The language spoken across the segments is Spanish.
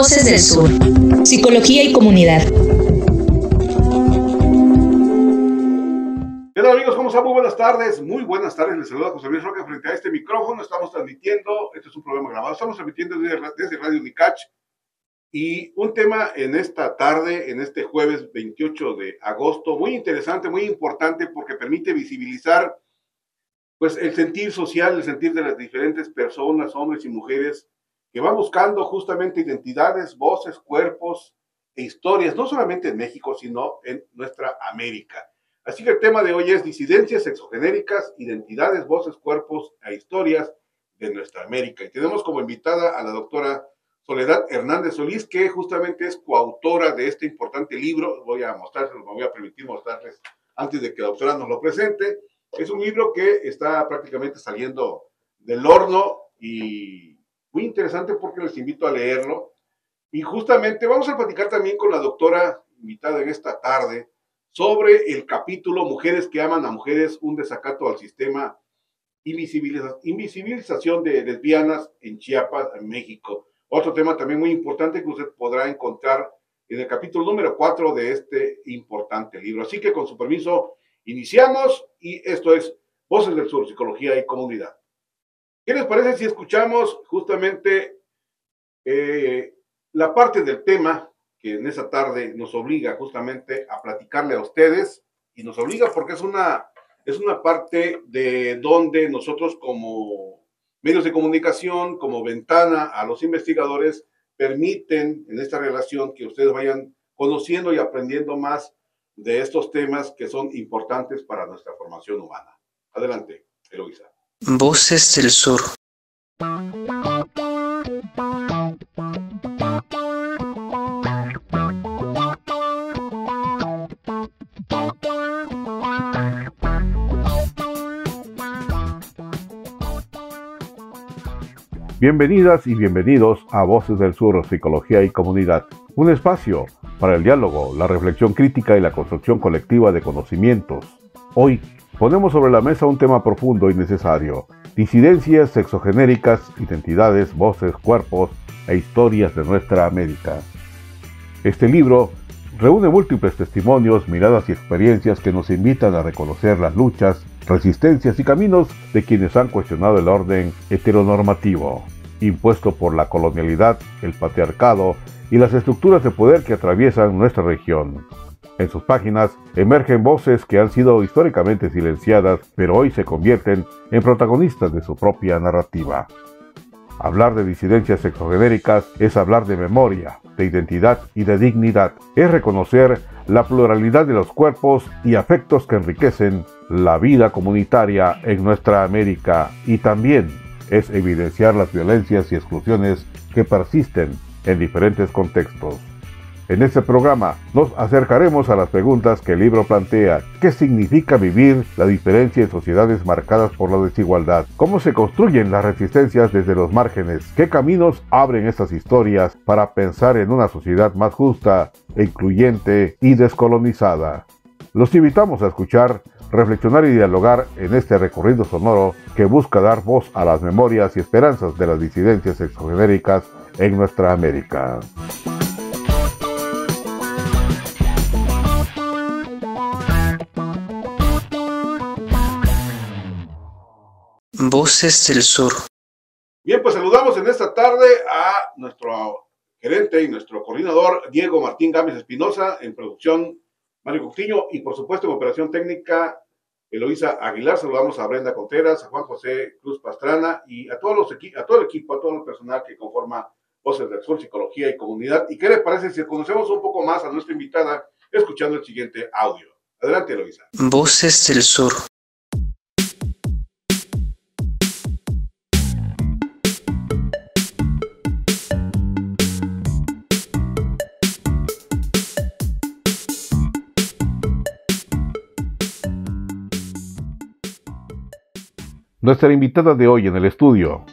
Voces del Sur, Psicología y Comunidad. ¿Qué tal, amigos? ¿Cómo están? Muy buenas tardes. Muy buenas tardes. Les saluda José Luis Roca frente a este micrófono. Estamos transmitiendo, este es un programa grabado, estamos transmitiendo desde Radio Unicach. Y un tema en esta tarde, en este jueves 28 de agosto, muy interesante, muy importante, porque permite visibilizar pues el sentir social, el sentir de las diferentes personas, hombres y mujeres, que van buscando justamente identidades, voces, cuerpos e historias, no solamente en México, sino en nuestra América. Así que el tema de hoy es disidencias sexogenéricas, identidades, voces, cuerpos e historias de nuestra América. Y tenemos como invitada a la doctora Soledad Hernández Solís, que justamente es coautora de este importante libro. Voy a mostrárselos, me voy a permitir mostrarles antes de que la doctora nos lo presente. Es un libro que está prácticamente saliendo del horno y muy interesante porque les invito a leerlo. Y justamente vamos a platicar también con la doctora invitada en esta tarde sobre el capítulo Mujeres que aman a mujeres, un desacato al sistema, invisibilización de lesbianas en Chiapas, en México. Otro tema también muy importante que usted podrá encontrar en el capítulo número 4 de este importante libro. Así que con su permiso, iniciamos y esto es Voces del Sur, Psicología y Comunidad. ¿Qué les parece si escuchamos justamente la parte del tema que en esa tarde nos obliga justamente a platicarle a ustedes? Y nos obliga porque es una parte de donde nosotros como medios de comunicación, como ventana a los investigadores, permiten en esta relación que ustedes vayan conociendo y aprendiendo más de estos temas que son importantes para nuestra formación humana. Adelante, Eloisa. Voces del Sur. Bienvenidas y bienvenidos a Voces del Sur, Psicología y Comunidad, un espacio para el diálogo, la reflexión crítica y la construcción colectiva de conocimientos. Hoy ponemos sobre la mesa un tema profundo y necesario: disidencias sexogenéricas, identidades, voces, cuerpos e historias de nuestra América. Este libro reúne múltiples testimonios, miradas y experiencias que nos invitan a reconocer las luchas, resistencias y caminos de quienes han cuestionado el orden heteronormativo, impuesto por la colonialidad, el patriarcado y las estructuras de poder que atraviesan nuestra región. En sus páginas emergen voces que han sido históricamente silenciadas, pero hoy se convierten en protagonistas de su propia narrativa. Hablar de disidencias sexogenéricas es hablar de memoria, de identidad y de dignidad. Es reconocer la pluralidad de los cuerpos y afectos que enriquecen la vida comunitaria en nuestra América, y también es evidenciar las violencias y exclusiones que persisten en diferentes contextos. En este programa nos acercaremos a las preguntas que el libro plantea. ¿Qué significa vivir la diferencia en sociedades marcadas por la desigualdad? ¿Cómo se construyen las resistencias desde los márgenes? ¿Qué caminos abren estas historias para pensar en una sociedad más justa, incluyente y descolonizada? Los invitamos a escuchar, reflexionar y dialogar en este recorrido sonoro que busca dar voz a las memorias y esperanzas de las disidencias sexogenéricas en nuestra América. Voces del Sur. Bien, pues saludamos en esta tarde a nuestro gerente y nuestro coordinador Diego Martín Gámez Espinosa, en producción Mario Coutinho y por supuesto en operación técnica Eloisa Aguilar. Saludamos a Brenda Contreras, a Juan José Cruz Pastrana y a todo el equipo, a todo el personal que conforma Voces del Sur, Psicología y Comunidad. ¿Y qué les parece si conocemos un poco más a nuestra invitada escuchando el siguiente audio? Adelante, Eloisa. Voces del Sur. Nuestra invitada de hoy en el estudio,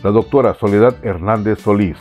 la doctora Soledad Hernández Solís,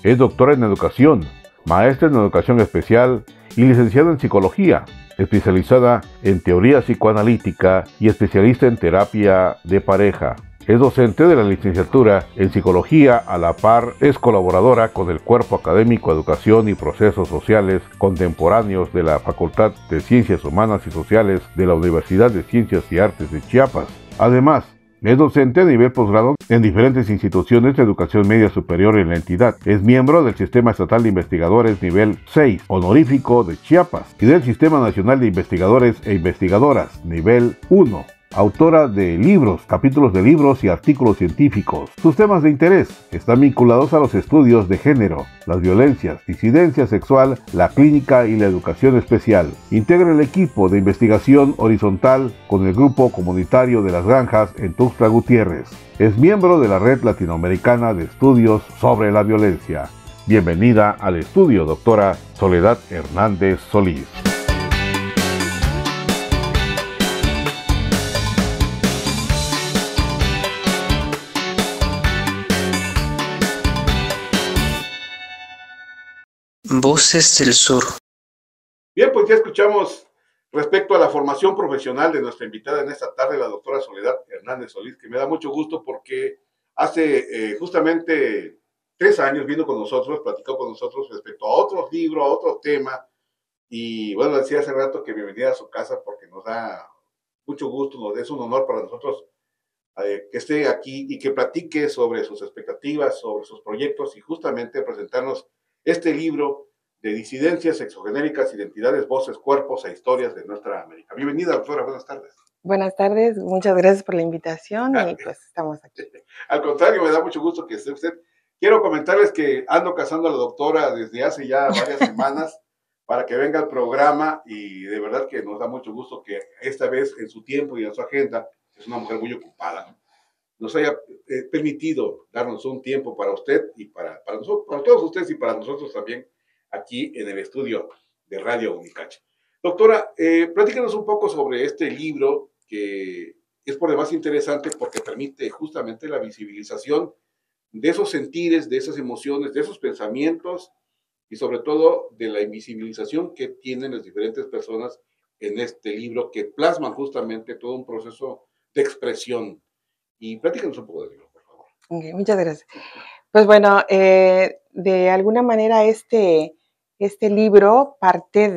es doctora en educación, maestra en educación especial y licenciada en psicología, especializada en teoría psicoanalítica y especialista en terapia de pareja. Es docente de la licenciatura en Psicología, a la par es colaboradora con el Cuerpo Académico Educación y Procesos Sociales Contemporáneos de la Facultad de Ciencias Humanas y Sociales de la Universidad de Ciencias y Artes de Chiapas. Además, es docente a nivel posgrado en diferentes instituciones de educación media superior en la entidad. Es miembro del Sistema Estatal de Investigadores Nivel 6, honorífico de Chiapas, y del Sistema Nacional de Investigadores e Investigadoras, Nivel 1. Autora de libros, capítulos de libros y artículos científicos. Sus temas de interés están vinculados a los estudios de género, las violencias, disidencia sexual, la clínica y la educación especial. Integra el equipo de investigación horizontal con el Grupo Comunitario de las Granjas en Tuxtla Gutiérrez. Es miembro de la Red Latinoamericana de Estudios sobre la Violencia. Bienvenida al estudio, doctora Soledad Hernández Solís. Voces del Sur. Bien, pues ya escuchamos respecto a la formación profesional de nuestra invitada en esta tarde, la doctora Soledad Hernández Solís, que me da mucho gusto porque hace justamente 3 años vino con nosotros, platicó con nosotros respecto a otros libros, a otro tema, y bueno, decía hace rato que bienvenida a su casa porque nos da mucho gusto, es un honor para nosotros que esté aquí y que platique sobre sus expectativas, sobre sus proyectos y justamente presentarnos este libro de disidencias sexogenéricas, identidades, voces, cuerpos e historias de nuestra América. Bienvenida, doctora, buenas tardes. Buenas tardes, muchas gracias por la invitación y pues estamos aquí. Al contrario, me da mucho gusto que esté usted. Quiero comentarles que ando cazando a la doctora desde hace ya varias semanas para que venga al programa y de verdad que nos da mucho gusto que esta vez en su tiempo y en su agenda, es una mujer muy ocupada, nos haya permitido darnos un tiempo para usted y para nosotros, para todos ustedes y para nosotros también aquí en el estudio de Radio Unicach. Doctora, platícanos un poco sobre este libro que es por demás interesante porque permite justamente la visibilización de esos sentires, de esas emociones, de esos pensamientos y sobre todo de la invisibilización que tienen las diferentes personas en este libro que plasman justamente todo un proceso de expresión. Y platícanos un poco del libro, por favor. Okay, muchas gracias. Pues bueno, de alguna manera este libro parte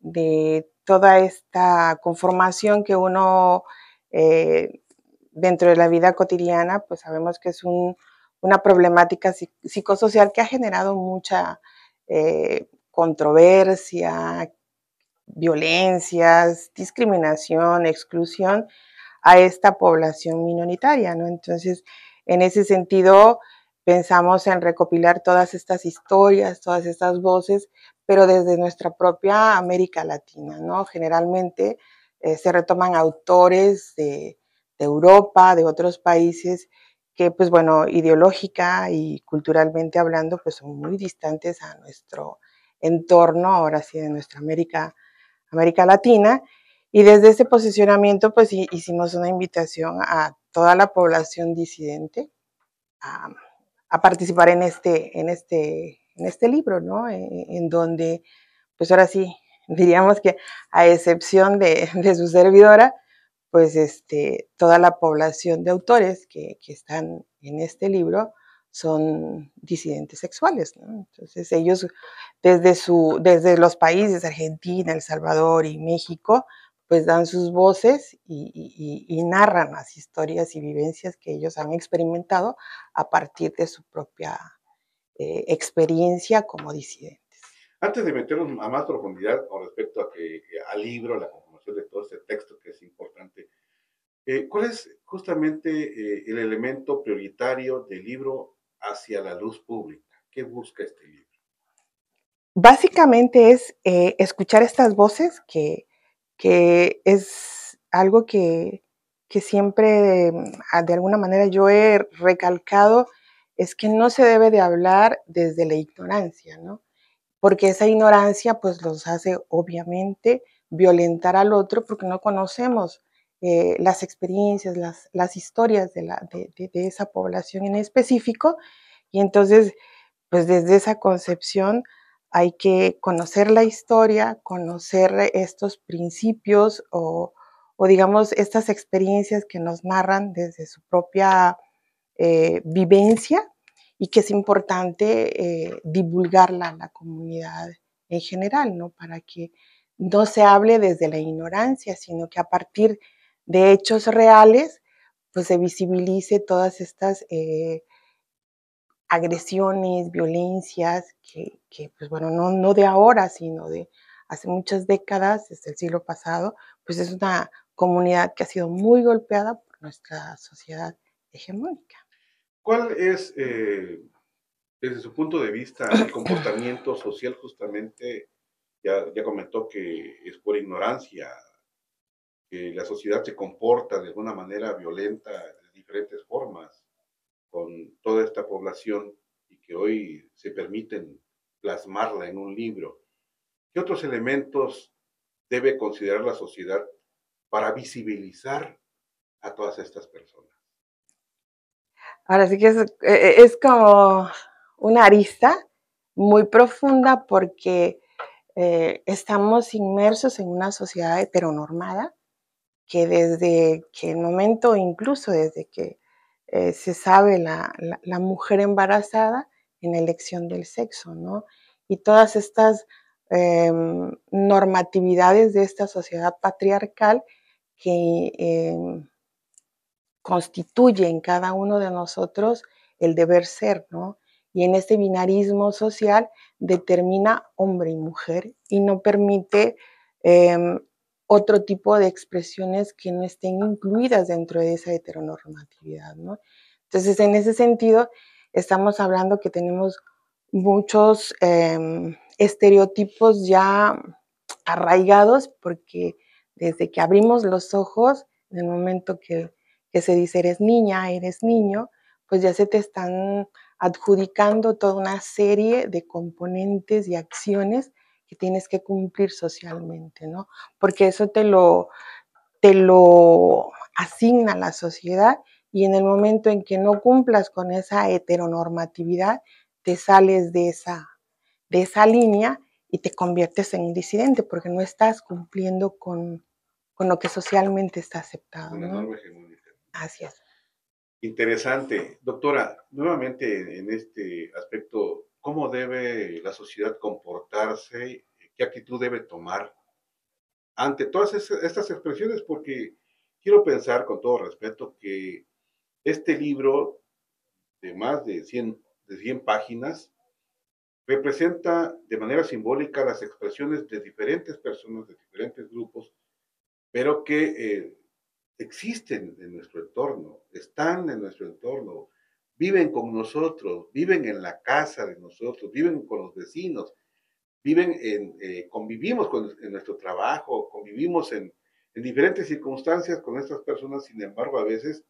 de toda esta conformación que uno dentro de la vida cotidiana, pues sabemos que es una problemática psicosocial que ha generado mucha controversia, violencias, discriminación, exclusión a esta población minoritaria, ¿no? Entonces, en ese sentido, pensamos en recopilar todas estas historias, todas estas voces, pero desde nuestra propia América Latina, ¿no? Generalmente se retoman autores de Europa, de otros países, que, pues bueno, ideológica y culturalmente hablando, pues son muy distantes a nuestro entorno, ahora sí, de nuestra América Latina. Y desde ese posicionamiento, pues hicimos una invitación a toda la población disidente a participar en este libro, ¿no? En donde, pues ahora sí, diríamos que a excepción de su servidora, pues toda la población de autores que están en este libro son disidentes sexuales, ¿no? Entonces ellos desde los países Argentina, El Salvador y México, pues dan sus voces y narran las historias y vivencias que ellos han experimentado a partir de su propia experiencia como disidentes. Antes de meternos a más profundidad con respecto al libro, la conformación de todo este texto que es importante, ¿cuál es justamente el elemento prioritario del libro hacia la luz pública? ¿Qué busca este libro? Básicamente es escuchar estas voces que es algo que siempre de alguna manera yo he recalcado, es que no se debe de hablar desde la ignorancia, ¿no? Porque esa ignorancia pues los hace obviamente violentar al otro porque no conocemos las experiencias, las historias de esa población en específico, y entonces pues desde esa concepción hay que conocer la historia, conocer estos principios o o digamos estas experiencias que nos narran desde su propia vivencia y que es importante divulgarla a la comunidad en general, ¿no? Para que no se hable desde la ignorancia, sino que a partir de hechos reales, pues se visibilice todas estas agresiones, violencias, que pues bueno, no de ahora, sino de hace muchas décadas, desde el siglo pasado, pues es una comunidad que ha sido muy golpeada por nuestra sociedad hegemónica. ¿Cuál es, desde su punto de vista, el comportamiento social justamente? Ya comentó que es por ignorancia, que la sociedad se comporta de alguna manera violenta de diferentes formas con toda esta población y que hoy se permiten plasmarla en un libro. ¿Qué otros elementos debe considerar la sociedad para visibilizar a todas estas personas? Ahora sí que es como una arista muy profunda porque estamos inmersos en una sociedad heteronormada que desde que el momento, incluso desde que se sabe la mujer embarazada en elección del sexo, ¿no? Y todas estas normatividades de esta sociedad patriarcal que constituye en cada uno de nosotros el deber ser, ¿no? Y en este binarismo social determina hombre y mujer y no permite otro tipo de expresiones que no estén incluidas dentro de esa heteronormatividad, ¿no? Entonces, en ese sentido, estamos hablando que tenemos muchos estereotipos ya arraigados porque desde que abrimos los ojos, en el momento que se dice eres niña, eres niño, pues ya se te están adjudicando toda una serie de componentes y acciones que tienes que cumplir socialmente, ¿no? Porque eso te lo asigna la sociedad y en el momento en que no cumplas con esa heteronormatividad, te sales de esa línea y te conviertes en un disidente porque no estás cumpliendo con lo que socialmente está aceptado, Una ¿no? norma hegemónica. Así es. Interesante. Doctora, nuevamente en este aspecto, ¿cómo debe la sociedad comportarse? ¿Qué actitud debe tomar ante todas estas expresiones? Porque quiero pensar, con todo respeto, que este libro de más de 100 páginas representa de manera simbólica las expresiones de diferentes personas, de diferentes grupos, pero que existen en nuestro entorno, están en nuestro entorno, viven con nosotros, viven en la casa de nosotros, viven con los vecinos, convivimos en nuestro trabajo, convivimos en diferentes circunstancias con estas personas. Sin embargo, a veces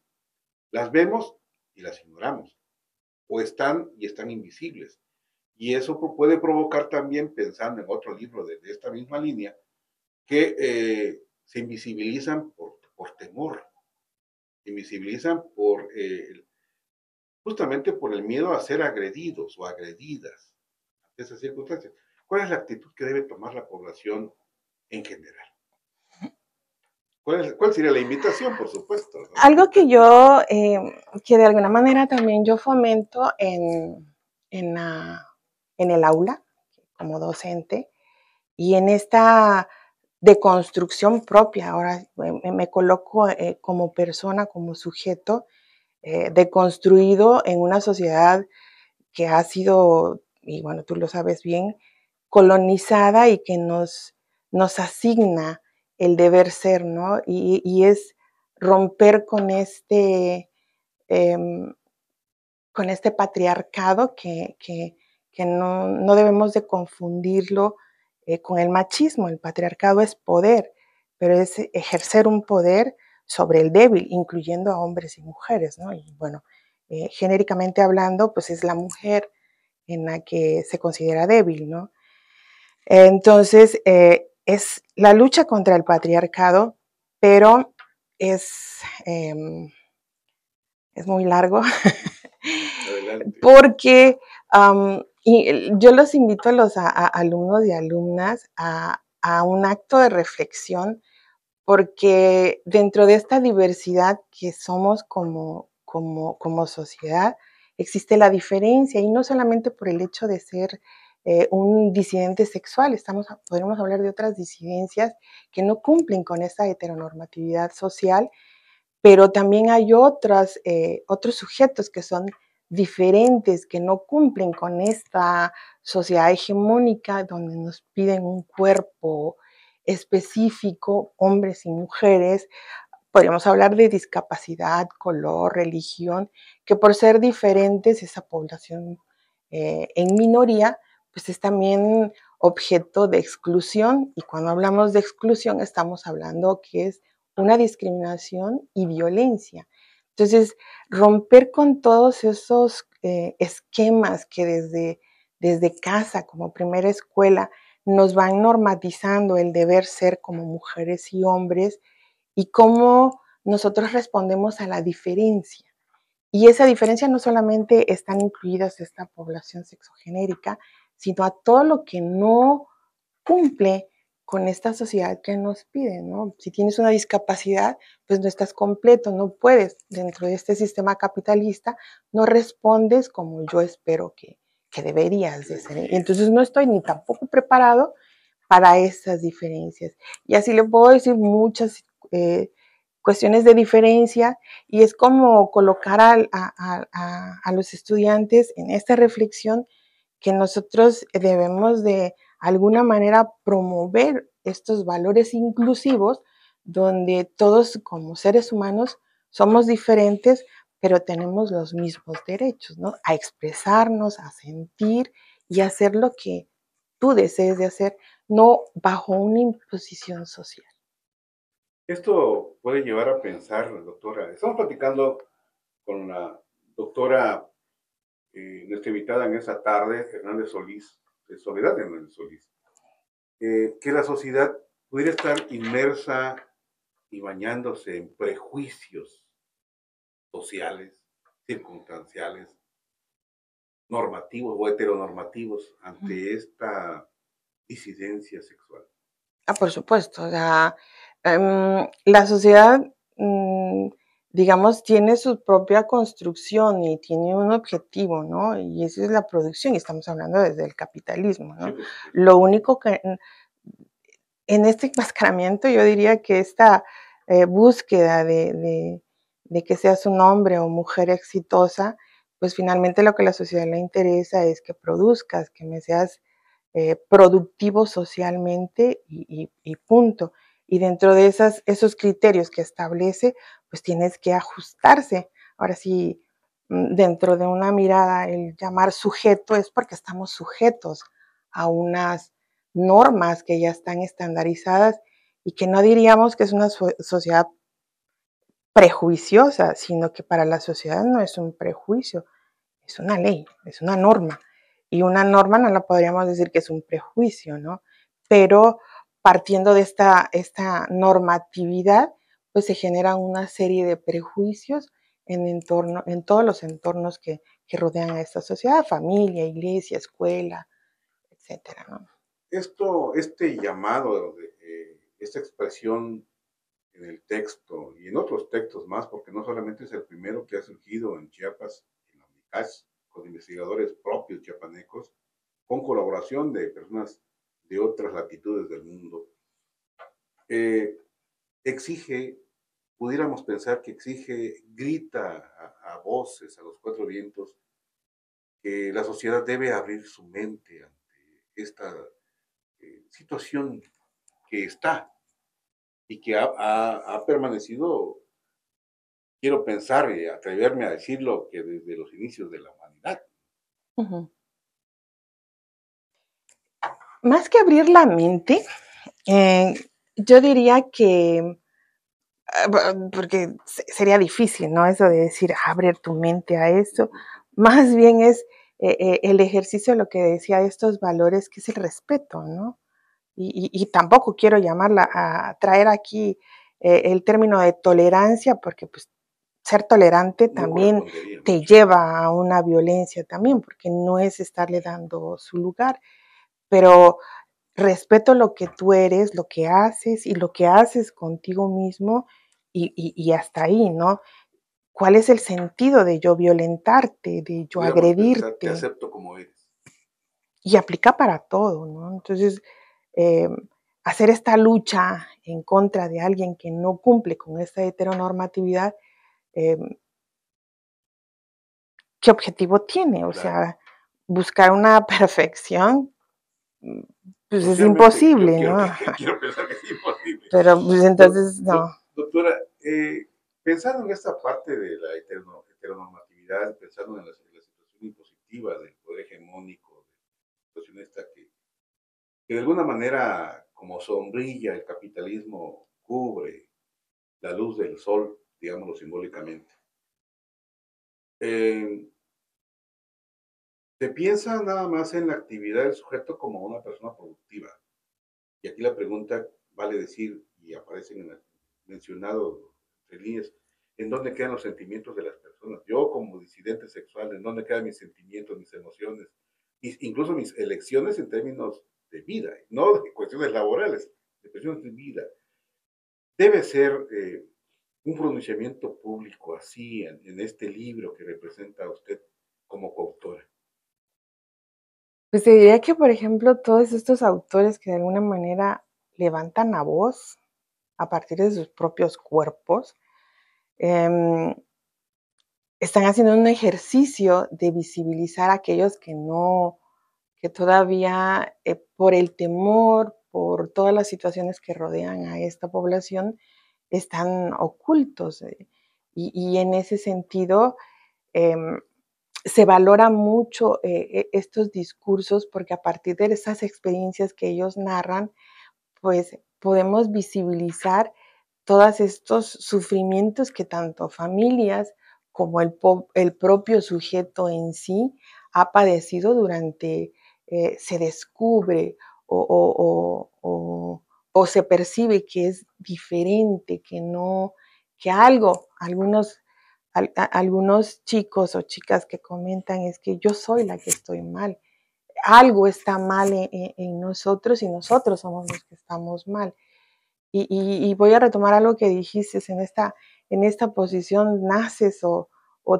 las vemos y las ignoramos, o están y están invisibles. Y eso puede provocar también, pensando en otro libro de esta misma línea, que se invisibilizan por temor, se invisibilizan justamente por el miedo a ser agredidos o agredidas ante esas circunstancias. ¿Cuál es la actitud que debe tomar la población en general? ¿Cuál sería la invitación, por supuesto, ¿no? Algo que yo, que de alguna manera también yo fomento en el aula, como docente, y en esta deconstrucción propia, ahora me coloco como persona, como sujeto, deconstruido en una sociedad que ha sido, y bueno, tú lo sabes bien, colonizada y que nos asigna el deber ser, ¿no? Y es romper con este patriarcado que no debemos de confundirlo con el machismo. El patriarcado es poder, pero es ejercer un poder sobre el débil, incluyendo a hombres y mujeres, ¿no? Y bueno, genéricamente hablando, pues es la mujer en la que se considera débil, ¿no? Entonces, es la lucha contra el patriarcado, pero es muy largo. Porque y yo los invito a los alumnos y alumnas a un acto de reflexión, porque dentro de esta diversidad que somos como sociedad, existe la diferencia, y no solamente por el hecho de ser un disidente sexual, podríamos hablar de otras disidencias que no cumplen con esa heteronormatividad social, pero también hay otros sujetos que son diferentes, que no cumplen con esta sociedad hegemónica donde nos piden un cuerpo específico, hombres y mujeres. Podríamos hablar de discapacidad, color, religión, que por ser diferentes, esa población en minoría, pues es también objeto de exclusión, y cuando hablamos de exclusión estamos hablando que es una discriminación y violencia. Entonces, romper con todos esos esquemas que desde casa, como primera escuela, nos van normatizando el deber ser como mujeres y hombres, y cómo nosotros respondemos a la diferencia. Y esa diferencia no solamente están incluidas esta población sexogenérica, sino a todo lo que no cumple con esta sociedad que nos pide, ¿no? Si tienes una discapacidad, pues no estás completo, no puedes, dentro de este sistema capitalista, no respondes como yo espero que deberías de ser. Y entonces no estoy ni tampoco preparado para esas diferencias. Y así le puedo decir muchas cuestiones de diferencia, y es como colocar a los estudiantes en esta reflexión que nosotros debemos de alguna manera promover estos valores inclusivos donde todos como seres humanos somos diferentes, pero tenemos los mismos derechos, ¿no? A expresarnos, a sentir y a hacer lo que tú desees de hacer, no bajo una imposición social. Esto puede llevar a pensar, doctora. Estamos platicando con la doctora, nuestra invitada en esta tarde, Hernández Solís, de Soledad Hernández Solís, que la sociedad pudiera estar inmersa y bañándose en prejuicios sociales, circunstanciales, normativos o heteronormativos ante esta disidencia sexual. Por supuesto, o sea, la sociedad, digamos, tiene su propia construcción y tiene un objetivo, ¿no? Y eso es la producción, y estamos hablando desde el capitalismo, ¿no? Sí, Lo único que en este enmascaramiento, yo diría que esta búsqueda de que seas un hombre o mujer exitosa, pues finalmente lo que a la sociedad le interesa es que produzcas, que me seas productivo socialmente y punto. Y dentro de esos criterios que establece, pues tienes que ajustarse. Ahora sí, dentro de una mirada, el llamar sujeto es porque estamos sujetos a unas normas que ya están estandarizadas, y que no diríamos que es una sociedad prejuiciosa, sino que para la sociedad no es un prejuicio, es una ley, es una norma. Y una norma no la podríamos decir que es un prejuicio, ¿no? Pero partiendo de esta normatividad, pues se generan una serie de prejuicios en todos los entornos que rodean a esta sociedad: familia, iglesia, escuela, etcétera, ¿no? Este llamado, esta expresión en el texto y en otros textos más, porque no solamente es el primero que ha surgido en Chiapas, en la UNICACH, con investigadores propios chiapanecos, con colaboración de personas de otras latitudes del mundo, exige, pudiéramos pensar que exige, grita a voces, a los cuatro vientos, que la sociedad debe abrir su mente ante esta situación que está y que ha permanecido, quiero pensar y atreverme a decirlo, que desde los inicios de la humanidad. Uh-huh. Más que abrir la mente, yo diría que, porque sería difícil, ¿no? Eso de decir, abrir tu mente a eso, más bien es el ejercicio de lo que decía de estos valores, que es el respeto, ¿no? Y tampoco quiero a traer aquí el término de tolerancia, porque pues ser tolerante también te lleva a una violencia también, porque no es estarle dando su lugar, pero respeto lo que tú eres, lo que haces y lo que haces contigo mismo y hasta ahí, ¿no? ¿Cuál es el sentido de yo violentarte, de yo Podríamos pensar, te agredirte? acepto como eres. Y aplica para todo, ¿no? Entonces, eh, hacer esta lucha en contra de alguien que no cumple con esta heteronormatividad, eh, ¿qué objetivo tiene? O Claro. sea, buscar una perfección, pues es Socialmente, yo imposible, quiero, ¿no? quiero pensar que es imposible. Pero pues entonces, no. Doctora, pensando en esta parte de la heteronormatividad, pensando en la situación impositiva del poder hegemónico, de la situación esta que de alguna manera, como sombrilla, el capitalismo cubre la luz del sol, digámoslo simbólicamente. Se piensa nada más en la actividad del sujeto como una persona productiva. Y aquí la pregunta vale decir, y aparece en el mencionado entre líneas, ¿en dónde quedan los sentimientos de las personas? Yo como disidente sexual, ¿en dónde quedan mis sentimientos, mis emociones, incluso mis elecciones en términos de vida, no de cuestiones laborales, de cuestiones de vida? Debe ser un pronunciamiento público así en este libro que representa a usted como coautora. Pues te diría que, por ejemplo, todos estos autores que de alguna manera levantan la voz a partir de sus propios cuerpos, están haciendo un ejercicio de visibilizar a aquellos que no, que todavía por el temor, por todas las situaciones que rodean a esta población, están ocultos. Y en ese sentido, em, se valora mucho estos discursos porque a partir de esas experiencias que ellos narran, pues podemos visibilizar todos estos sufrimientos que tanto familias como el propio sujeto en sí ha padecido durante, se descubre o se percibe que es diferente, que no, que algo, algunos chicos o chicas que comentan es que yo soy la que estoy mal. Algo está mal en nosotros y nosotros somos los que estamos mal. Y voy a retomar algo que dijiste, en esta posición naces o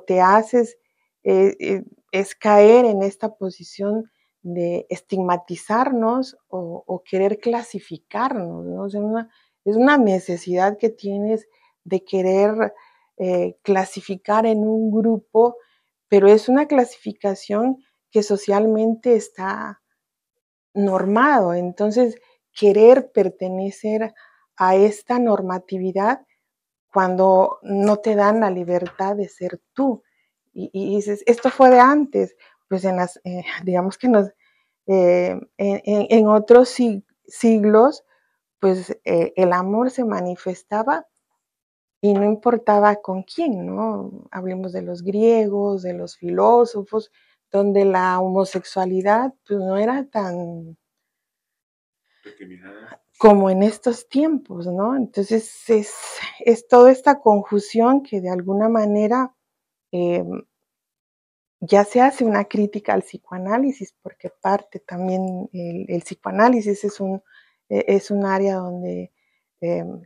te haces, es caer en esta posición de estigmatizarnos o querer clasificarnos, ¿no? O sea, es una necesidad que tienes de querer clasificar en un grupo, pero es una clasificación que socialmente está normado. Entonces, querer pertenecer a esta normatividad cuando no te dan la libertad de ser tú. Y dices, esto fue de antes, pues digamos que en otros siglos, pues el amor se manifestaba y no importaba con quién, ¿no? Hablemos de los griegos, de los filósofos, donde la homosexualidad pues, no era tan como en estos tiempos, ¿no? Entonces es toda esta confusión que de alguna manera ya se hace una crítica al psicoanálisis, porque parte también el psicoanálisis es un área donde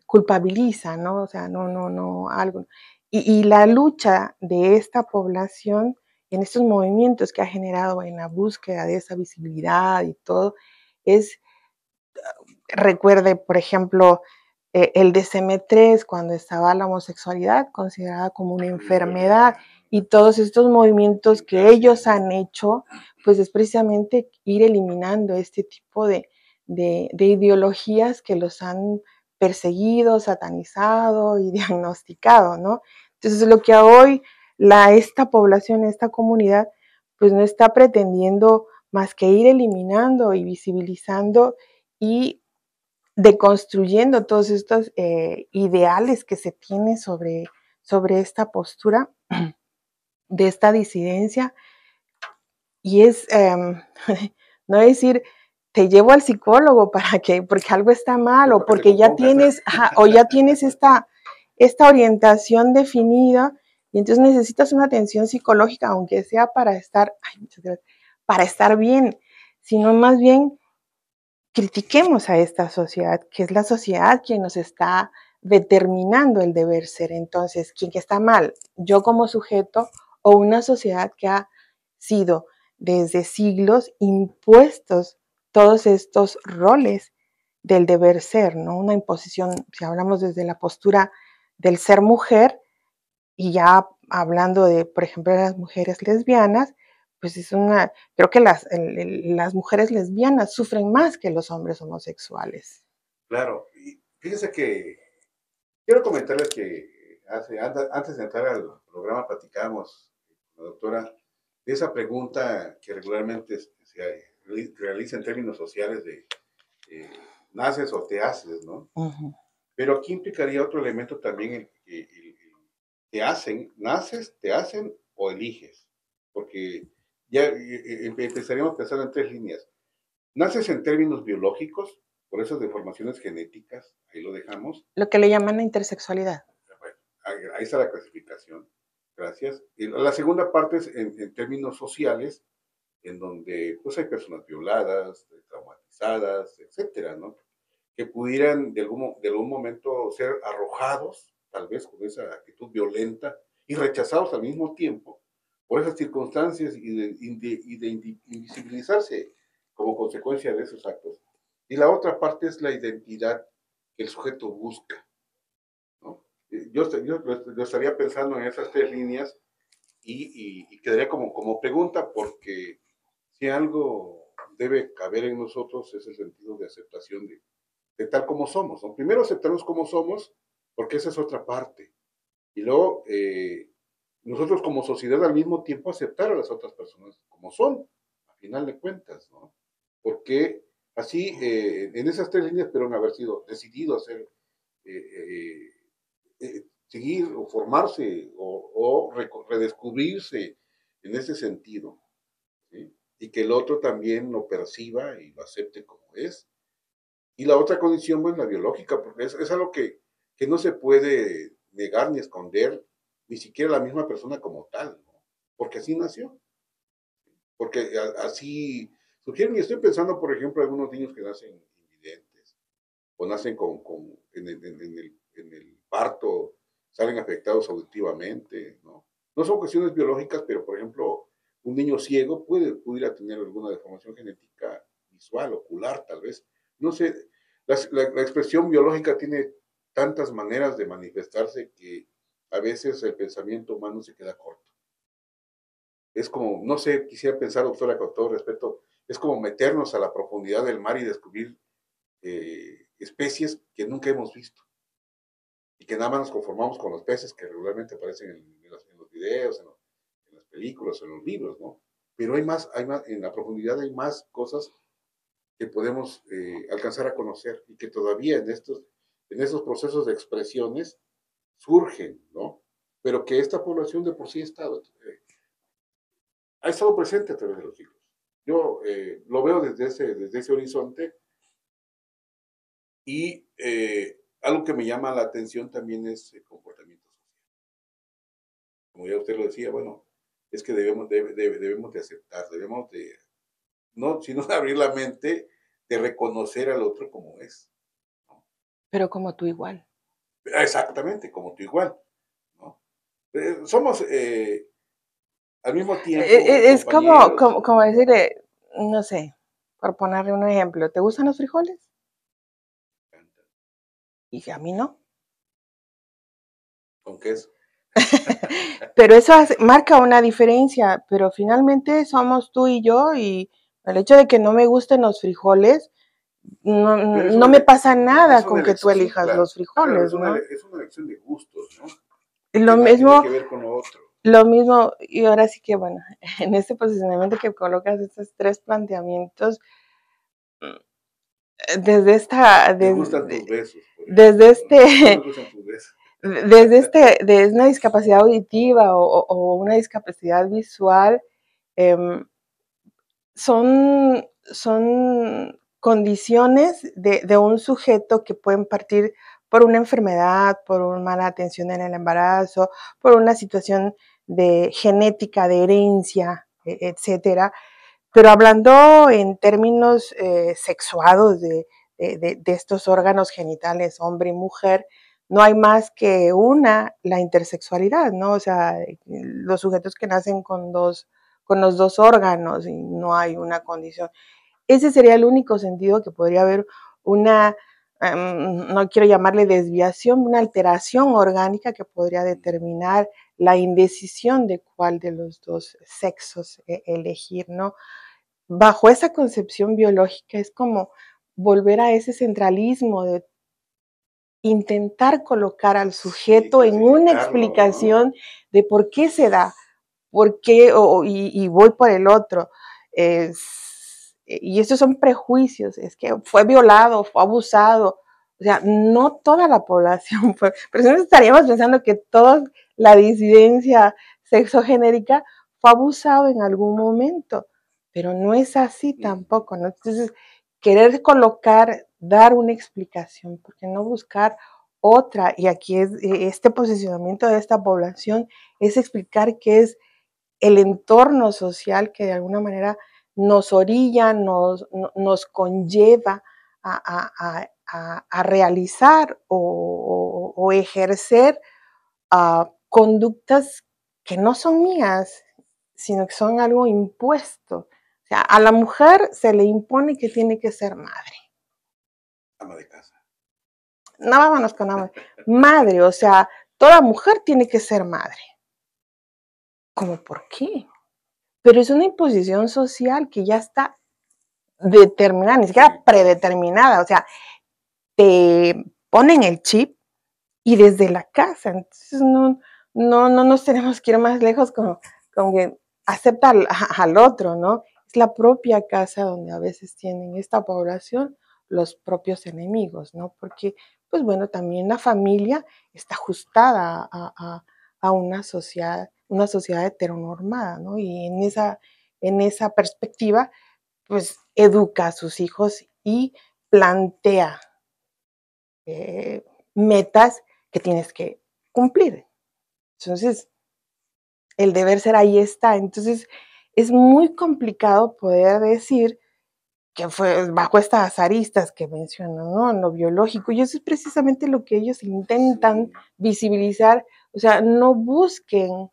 culpabiliza, ¿no? O sea, no, algo. Y la lucha de esta población en estos movimientos que ha generado en la búsqueda de esa visibilidad y todo, recuerde, por ejemplo, el DSM-3, cuando estaba la homosexualidad considerada como una enfermedad, y todos estos movimientos que ellos han hecho, pues es precisamente ir eliminando este tipo de ideologías que los han perseguido, satanizado y diagnosticado, ¿no? Entonces, lo que hoy esta población, esta comunidad, pues no está pretendiendo más que ir eliminando y visibilizando y deconstruyendo todos estos ideales que se tiene sobre esta postura de esta disidencia. Y es, no decir, te llevo al psicólogo porque algo está mal o porque ya tienes, o ya tienes esta orientación definida y entonces necesitas una atención psicológica, aunque sea para estar bien, sino más bien critiquemos a esta sociedad, que es la sociedad quien nos está determinando el deber ser. Entonces, ¿quién que está mal? ¿Yo como sujeto o una sociedad que ha sido desde siglos impuestos todos estos roles del deber ser, ¿no? Una imposición, si hablamos desde la postura del ser mujer, y ya hablando de, por ejemplo, de las mujeres lesbianas, pues creo que las mujeres lesbianas sufren más que los hombres homosexuales. Claro, y fíjense que quiero comentarles que antes de entrar al programa platicábamos con la doctora de esa pregunta que regularmente se realiza en términos sociales de naces o te haces, ¿no? Uh-huh. Pero aquí implicaría otro elemento también, te hacen, naces, te hacen o eliges, porque ya empezaríamos pensando en 3 líneas. Naces en términos biológicos, por esas deformaciones genéticas, ahí lo dejamos. Lo que le llaman la intersexualidad. Bueno, ahí está la clasificación, gracias. Y la segunda parte es en términos sociales, en donde pues hay personas violadas, traumatizadas, etcétera, ¿no? Que pudieran de algún momento ser arrojados, tal vez con esa actitud violenta, y rechazados al mismo tiempo por esas circunstancias y de invisibilizarse como consecuencia de esos actos. Y la otra parte es la identidad que el sujeto busca, ¿no? Yo estaría pensando en esas 3 líneas y quedaría como pregunta, porque si algo debe caber en nosotros es el sentido de aceptación de tal como somos, ¿no? Primero aceptarnos como somos, porque esa es otra parte. Y luego, nosotros como sociedad al mismo tiempo aceptar a las otras personas como son, a final de cuentas, ¿no? Porque así, en esas 3 líneas, pero haber sido decidido hacer, seguir o formarse o redescubrirse en ese sentido, ¿sí? Y que el otro también lo perciba y lo acepte como es. Y la otra condición, pues, la biológica, porque es algo que no se puede negar ni esconder, ni siquiera la misma persona como tal, ¿no? Porque así nació. Porque así surgieron. Y estoy pensando, por ejemplo, en algunos niños que nacen invidentes, o nacen en el parto, salen afectados auditivamente, ¿no? No son cuestiones biológicas, pero, por ejemplo, un niño ciego pudiera tener alguna deformación genética visual, ocular, tal vez. No sé, la expresión biológica tiene tantas maneras de manifestarse que a veces el pensamiento humano se queda corto. Es como, no sé, quisiera pensar, doctora, con todo respeto, es como meternos a la profundidad del mar y descubrir especies que nunca hemos visto. Y que nada más nos conformamos con los peces que regularmente aparecen en los videos, en las películas, en los libros, ¿no? Pero hay más, en la profundidad hay más cosas que podemos alcanzar a conocer y que todavía en esos procesos de expresiones surgen, ¿no? Pero que esta población de por sí ha estado presente a través de los siglos. Yo lo veo desde ese horizonte y algo que me llama la atención también es el comportamiento social. Como ya usted lo decía, bueno, es que debemos de aceptar, debemos de, no, sino de abrir la mente, de reconocer al otro como es, ¿no? Pero como tú igual. Exactamente, como tú igual, ¿no? Somos al mismo tiempo. Es como decir, no sé, por ponerle un ejemplo, ¿te gustan los frijoles? Y a mí no. ¿Con queso? Pero eso marca una diferencia, pero finalmente somos tú y yo, y el hecho de que no me gusten los frijoles, no me pasa nada con que tú elijas, claro, los frijoles, claro, ¿no? Es una elección de gustos, ¿no? Lo mismo, tiene que ver con lo otro. Lo mismo, y ahora sí que, bueno, en este posicionamiento que colocas estos 3 planteamientos, desde esta... Me gustan tus besos. Desde me gustan tus besos. Desde una discapacidad auditiva o una discapacidad visual, son condiciones de un sujeto que pueden partir por una enfermedad, por una mala atención en el embarazo, por una situación de genética, de herencia, etcétera, Pero hablando en términos sexuados de estos órganos genitales, hombre y mujer, no hay más que la intersexualidad, ¿no? O sea, los sujetos que nacen con los dos órganos y no hay una condición. Ese sería el único sentido que podría haber una, no quiero llamarle desviación, una alteración orgánica que podría determinar la indecisión de cuál de los dos sexos elegir, ¿no? Bajo esa concepción biológica es como volver a ese centralismo de intentar colocar al sujeto en una explicación, ¿no?, de por qué se da, por qué, y voy por el otro. Y estos son prejuicios, es que fue violado, fue abusado. O sea, no toda la población fue, pero si no estaríamos pensando que toda la disidencia sexogenérica fue abusado en algún momento, pero no es así tampoco, ¿no? Entonces, querer colocar, dar una explicación, porque no buscar otra, y aquí es este posicionamiento de esta población, es explicar qué es el entorno social que de alguna manera nos orilla, nos conlleva a realizar o ejercer conductas que no son mías, sino que son algo impuesto. O sea, a la mujer se le impone que tiene que ser madre. Ama de casa. No, vámonos con ama. Madre, o sea, toda mujer tiene que ser madre. ¿Cómo por qué? Pero es una imposición social que ya está determinada, ni siquiera predeterminada. O sea, te ponen el chip y desde la casa. Entonces no nos tenemos que ir más lejos con que acepta al otro, ¿no? Es la propia casa donde a veces tienen esta población los propios enemigos, ¿no? Porque, pues bueno, también la familia está ajustada a una sociedad heteronormada, ¿no? Y en esa perspectiva, pues educa a sus hijos y plantea metas que tienes que cumplir. Entonces, el deber ser ahí está. Entonces, es muy complicado poder decir que fue bajo estas aristas que mencionan, ¿no? En lo biológico, y eso es precisamente lo que ellos intentan visibilizar. O sea, no busquen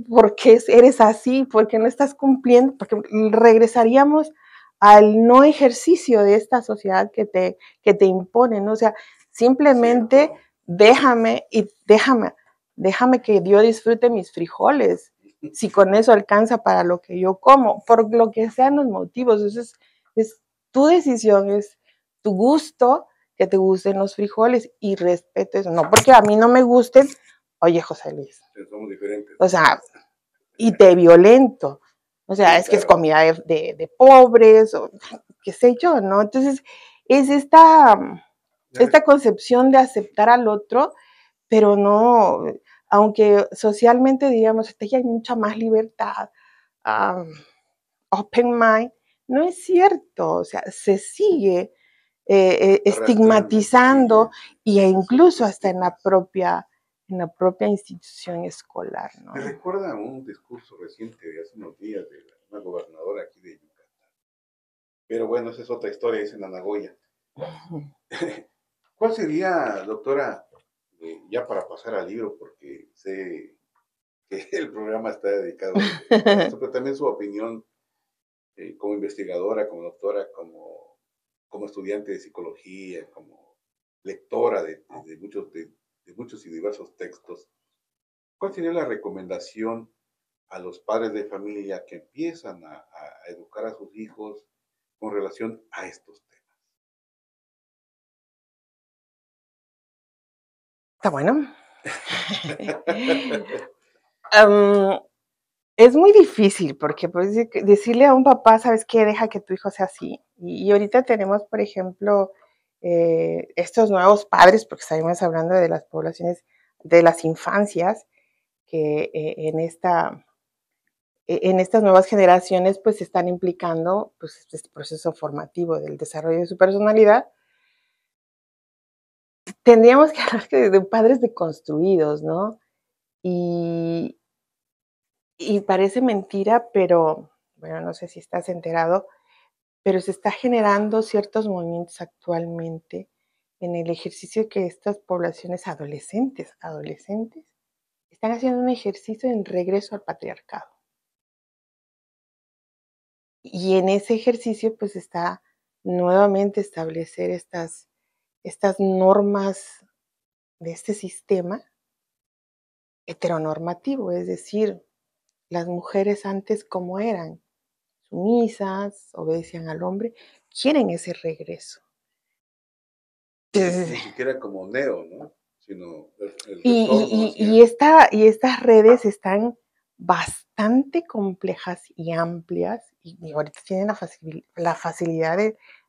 ¿por qué eres así? ¿Por qué no estás cumpliendo? Porque regresaríamos al no ejercicio de esta sociedad que te impone, ¿no? O sea, simplemente déjame que yo disfrute mis frijoles, si con eso alcanza para lo que yo como, por lo que sean los motivos. Entonces, es tu decisión, es tu gusto que te gusten los frijoles y respeto eso. No porque a mí no me gusten, oye, José Luis. Somos diferentes. O sea, y te violento. O sea, sí, es que es comida de pobres, o qué sé yo, ¿no? Entonces, es esta concepción de aceptar al otro, pero no, aunque socialmente, digamos, ya hay mucha más libertad, open mind, no es cierto. O sea, se sigue estigmatizando e incluso hasta en la propia institución escolar, ¿no? Me recuerda un discurso reciente de hace unos días de una gobernadora aquí de Yucatán. Pero bueno, esa es otra historia, es en Anagoya. ¿Cuál sería, doctora, ya para pasar al libro, porque sé que el programa está dedicado a esto, pero también su opinión como investigadora, como doctora, como estudiante de psicología, como lectora de muchos y diversos textos? ¿Cuál sería la recomendación a los padres de familia que empiezan a educar a sus hijos con relación a estos temas? Está bueno. Es muy difícil porque pues, decirle a un papá, ¿sabes qué? Deja que tu hijo sea así. Y ahorita tenemos, por ejemplo, estos nuevos padres, porque estamos hablando de las poblaciones, de las infancias, que en estas nuevas generaciones pues se están implicando pues, este proceso formativo del desarrollo de su personalidad. Tendríamos que hablar de padres deconstruidos, ¿no? Y parece mentira, pero bueno, no sé si estás enterado, pero se está generando ciertos movimientos actualmente en el ejercicio que estas poblaciones adolescentes están haciendo un ejercicio en regreso al patriarcado. Y en ese ejercicio pues está nuevamente establecer estas normas de este sistema heteronormativo, es decir, las mujeres antes como eran, sumisas, obedecían al hombre, quieren ese regreso. Ni siquiera como neo, ¿no? Sino el Y, retorno y, hacia... y estas redes están bastante complejas y amplias, y ahorita tienen la facilidad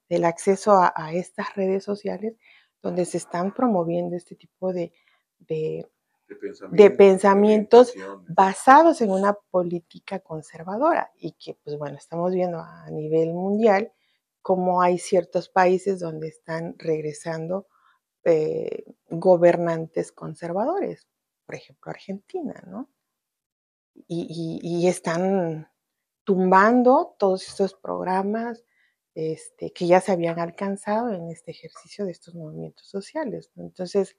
del acceso a estas redes sociales, donde se están promoviendo este tipo de pensamientos basados en una política conservadora, y que, pues bueno, estamos viendo a nivel mundial cómo hay ciertos países donde están regresando gobernantes conservadores, por ejemplo Argentina, ¿no? Y están tumbando todos estos programas que ya se habían alcanzado en este ejercicio de estos movimientos sociales, ¿no? Entonces,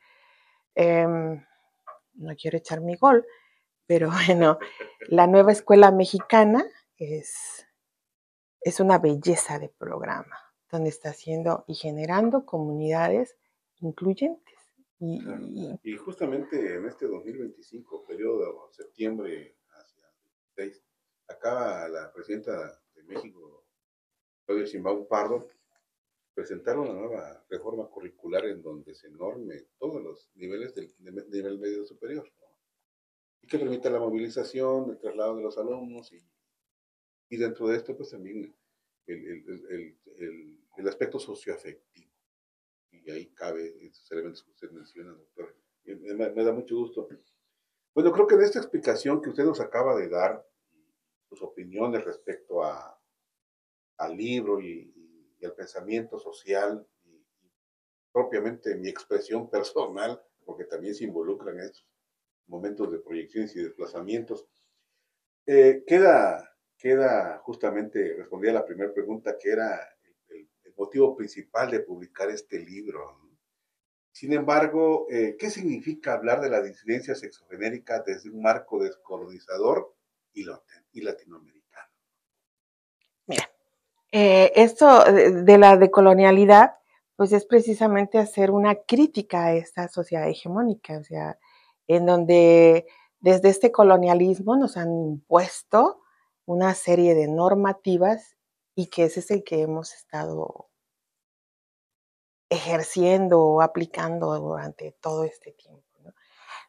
no quiero echar mi gol, pero bueno, la nueva escuela mexicana es una belleza de programa, donde está haciendo y generando comunidades incluyentes. Y justamente en este 2025, periodo septiembre hacia 26, acaba la presidenta de México, Claudia Sheinbaum Pardo, presentar una nueva reforma curricular en donde se norme todos los niveles del nivel medio superior, ¿no? Y que permita la movilización, el traslado de los alumnos y dentro de esto pues también el aspecto socioafectivo. Y ahí cabe esos elementos que usted menciona, doctor. Me da mucho gusto. Bueno, creo que en esta explicación que usted nos acaba de dar, sus opiniones respecto al libro y al pensamiento social, y propiamente mi expresión personal, porque también se involucran en estos momentos de proyecciones y desplazamientos, queda justamente, respondí a la primera pregunta, que era el motivo principal de publicar este libro, ¿no? Sin embargo, ¿qué significa hablar de la disidencia sexogenérica desde un marco descolonizador y latinoamericano? Mira, esto de la decolonialidad, pues es precisamente hacer una crítica a esta sociedad hegemónica, o sea, en donde desde este colonialismo nos han impuesto una serie de normativas y que ese es el que hemos estado ejerciendo o aplicando durante todo este tiempo, ¿no?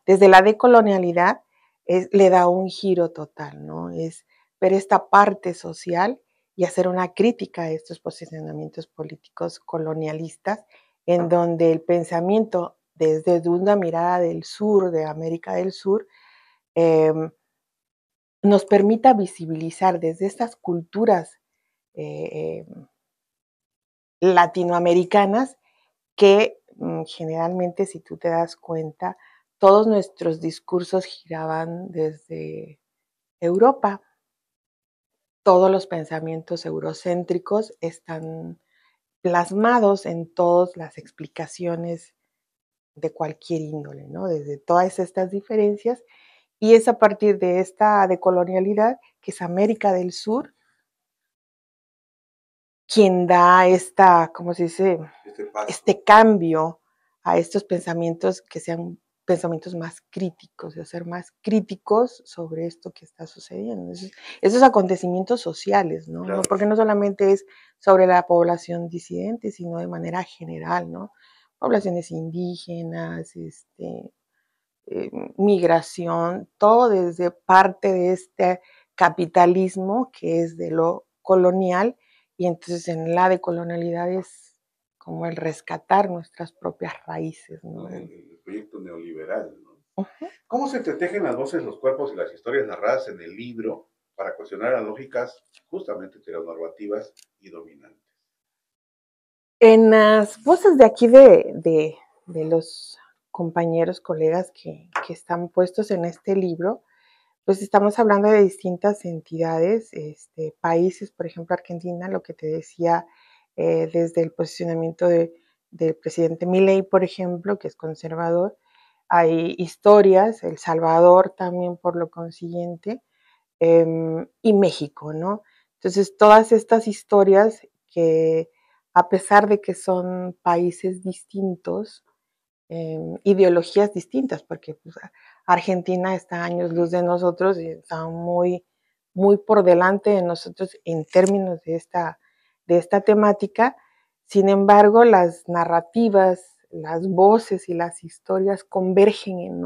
Desde la decolonialidad le da un giro total, ¿no? Es ver esta parte social y hacer una crítica a estos posicionamientos políticos colonialistas, en donde el pensamiento desde una mirada del sur, de América del Sur, nos permita visibilizar desde estas culturas latinoamericanas que generalmente, si tú te das cuenta, todos nuestros discursos giraban desde Europa. Todos los pensamientos eurocéntricos están plasmados en todas las explicaciones de cualquier índole, ¿no? Desde todas estas diferencias. Y es a partir de esta decolonialidad, que es América del Sur, quien da ¿cómo se dice? Este cambio a estos pensamientos que sean pensamientos más críticos, de ser más críticos sobre esto que está sucediendo. Esos acontecimientos sociales, ¿no? Claro. Porque no solamente es sobre la población disidente, sino de manera general, ¿no? Poblaciones indígenas, migración, todo desde parte de este capitalismo que es de lo colonial, y entonces en la decolonialidad es como el rescatar nuestras propias raíces, ¿no? El proyecto neoliberal, ¿no? Uh-huh. ¿Cómo se entretejen las voces, los cuerpos y las historias narradas en el libro para cuestionar las lógicas justamente heteronormativas y dominantes? En las voces de aquí de los compañeros, colegas que están puestos en este libro, pues estamos hablando de distintas entidades, países, por ejemplo, Argentina, lo que te decía, desde el posicionamiento del presidente Milei, por ejemplo, que es conservador, hay historias, El Salvador también por lo consiguiente, y México, ¿no? Entonces, todas estas historias que, a pesar de que son países distintos, ideologías distintas, porque pues, Argentina está a años luz de nosotros y está muy, muy por delante de nosotros en términos de esta temática. Sin embargo, las narrativas, las voces y las historias convergen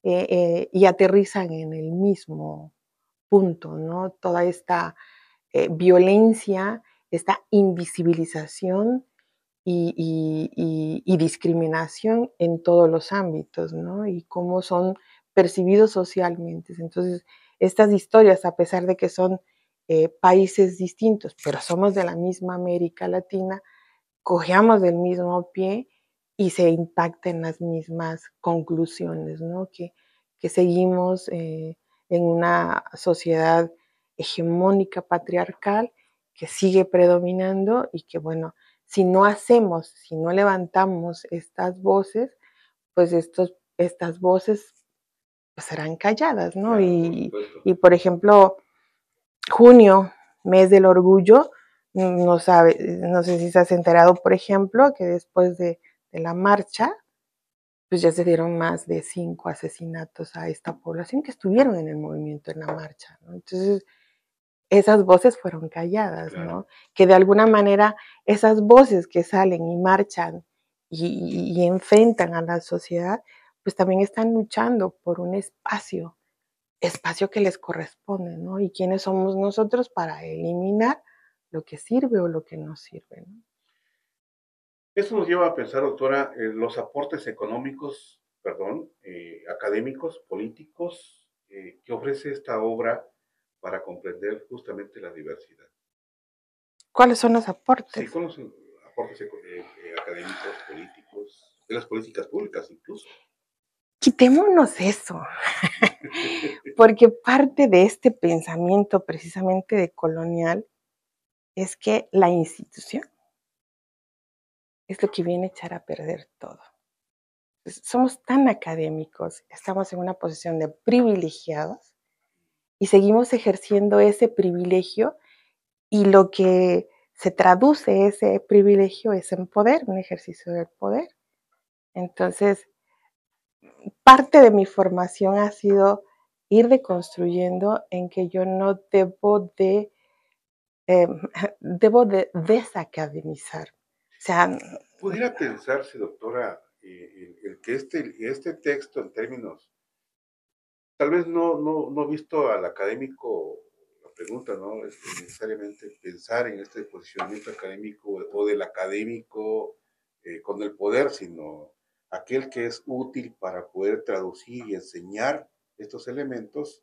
y aterrizan en el mismo punto, ¿no? Toda esta violencia, esta invisibilización y discriminación en todos los ámbitos, ¿no? Y cómo son percibidos socialmente. Entonces, estas historias, a pesar de que son países distintos, pero somos de la misma América Latina, cojeamos del mismo pie y se impactan las mismas conclusiones, ¿no? Que seguimos en una sociedad hegemónica patriarcal que sigue predominando y que, bueno, si no hacemos, si no levantamos estas voces, pues estas voces pues, serán calladas, ¿no? Claro, y, por ejemplo, junio, mes del orgullo, no sé si se has enterado, por ejemplo, que después de la marcha, pues ya se dieron más de 5 asesinatos a esta población que estuvieron en el movimiento, en la marcha, ¿no? Entonces, esas voces fueron calladas, claro. ¿no? Que de alguna manera esas voces que salen y marchan y enfrentan a la sociedad, pues también están luchando por un espacio que les corresponde, ¿no? Y quiénes somos nosotros para eliminar lo que sirve o lo que no sirve, ¿no? Esto nos lleva a pensar, doctora, los aportes económicos, perdón, académicos, políticos, que ofrece esta obra para comprender justamente la diversidad. ¿Cuáles son los Sí, aportes? con los aportes académicos, políticos, de las políticas públicas incluso. Quitémonos eso, porque parte de este pensamiento precisamente de colonial es que la institución es lo que viene a echar a perder todo. Pues, somos tan académicos, estamos en una posición de privilegiados y seguimos ejerciendo ese privilegio y lo que se traduce ese privilegio es en poder, un ejercicio del poder. Entonces, parte de mi formación ha sido ir deconstruyendo en que yo no eh, debo de desacademizar. O sea, Pudiera pensarse, doctora, el que este texto en términos, tal vez no visto al académico, la pregunta, ¿no? Es necesariamente pensar en este posicionamiento académico o del académico con el poder, sino aquel que es útil para poder traducir y enseñar estos elementos,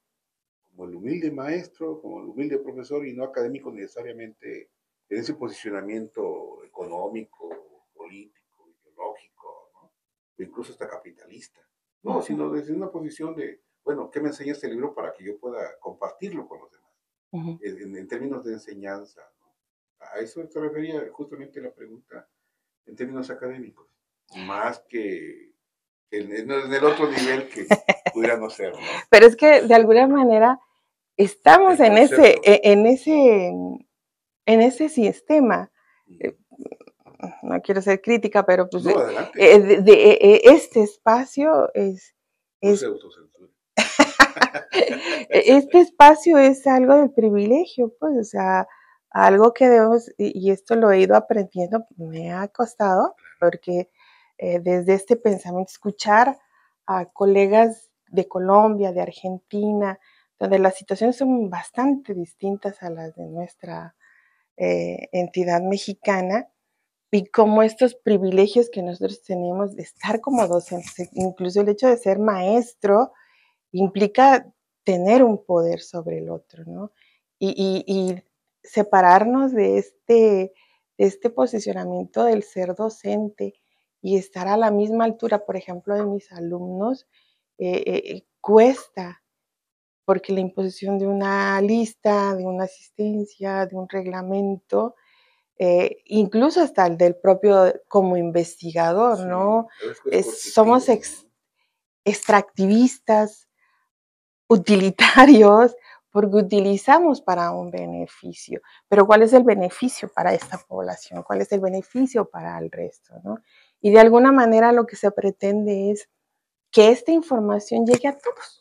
como el humilde maestro, como el humilde profesor, y no académico necesariamente en ese posicionamiento económico, político, ideológico, ¿no? O incluso hasta capitalista. No, sino desde una posición de, bueno, ¿qué me enseña este libro para que yo pueda compartirlo con los demás? En términos de enseñanza, ¿no? A eso se refería justamente la pregunta en términos académicos, más que en el otro nivel que pudiera no ser, ¿no? pero es que de alguna manera estamos El en concepto. ese sistema. No quiero ser crítica, pero pues No, adelante. este espacio No se es autocensura. este espacio es algo del privilegio, pues, o sea, algo que debemos, y esto lo he ido aprendiendo, me ha costado, porque desde este pensamiento, escuchar a colegas de Colombia, de Argentina, donde las situaciones son bastante distintas a las de nuestra entidad mexicana, y como estos privilegios que nosotros tenemos de estar como docentes, incluso el hecho de ser maestro, implica tener un poder sobre el otro, ¿no? Y separarnos de este posicionamiento del ser docente y estar a la misma altura, por ejemplo, de mis alumnos, cuesta, porque la imposición de una lista, de una asistencia, de un reglamento, incluso hasta el del propio como investigador, Sí, ¿no? es Somos coercitivo, ¿no? extractivistas, utilitarios, porque utilizamos para un beneficio. Pero ¿cuál es el beneficio para esta población? ¿Cuál es el beneficio para el resto, ¿no? Y de alguna manera lo que se pretende es que esta información llegue a todos.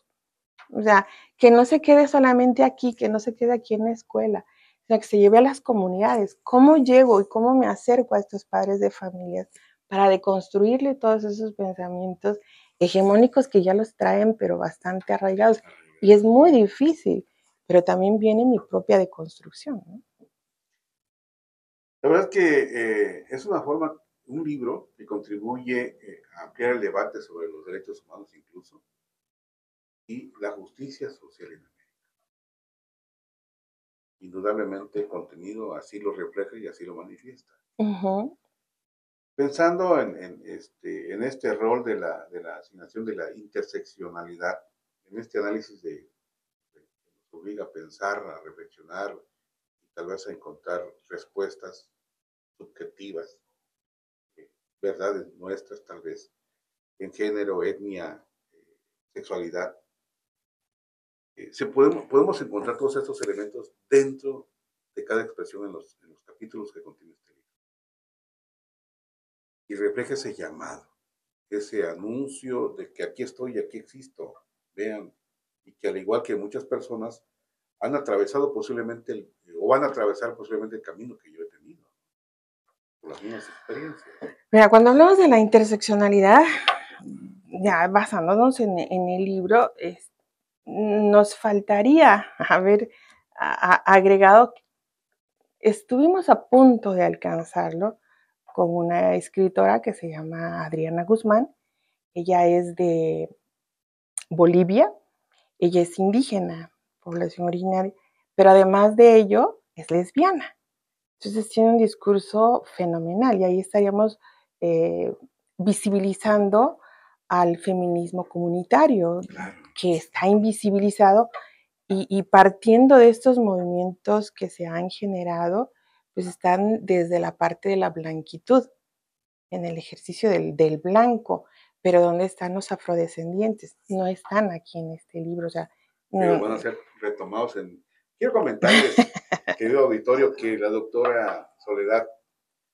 O sea, que no se quede solamente aquí, que no se quede aquí en la escuela, sino que se lleve a las comunidades. ¿Cómo llego y cómo me acerco a estos padres de familias para deconstruirle todos esos pensamientos hegemónicos que ya los traen, pero bastante arraigados? Y es muy difícil, pero también viene mi propia deconstrucción, ¿no? La verdad es que es una forma, un libro que contribuye a ampliar el debate sobre los derechos humanos incluso y la justicia social en América. Indudablemente el contenido así lo refleja y así lo manifiesta. Ujú. Pensando en este rol de la asignación de la interseccionalidad, en este análisis que nos obliga a pensar, a reflexionar y tal vez a encontrar respuestas subjetivas, verdades nuestras tal vez, en género, etnia, sexualidad, podemos encontrar todos estos elementos dentro de cada expresión en los capítulos que contiene este libro. Y refleja ese llamado, ese anuncio de que aquí estoy y aquí existo, vean, y que al igual que muchas personas han atravesado posiblemente o van a atravesar posiblemente el camino que yo he tenido, por las mismas experiencias. Mira, cuando hablamos de la interseccionalidad, ya basándonos en el libro, nos faltaría haber agregado, estuvimos a punto de alcanzarlo con una escritora que se llama Adriana Guzmán. Ella es de Bolivia, ella es indígena, población originaria, pero además de ello es lesbiana. Entonces tiene un discurso fenomenal y ahí estaríamos eh, visibilizando al feminismo comunitario, Claro. que está invisibilizado y partiendo de estos movimientos que se han generado, pues están desde la parte de la blanquitud, en el ejercicio del blanco, pero ¿dónde están los afrodescendientes? No están aquí en este libro, o sea, Pero van a ser retomados en... Quiero comentarles, querido auditorio, que la doctora Soledad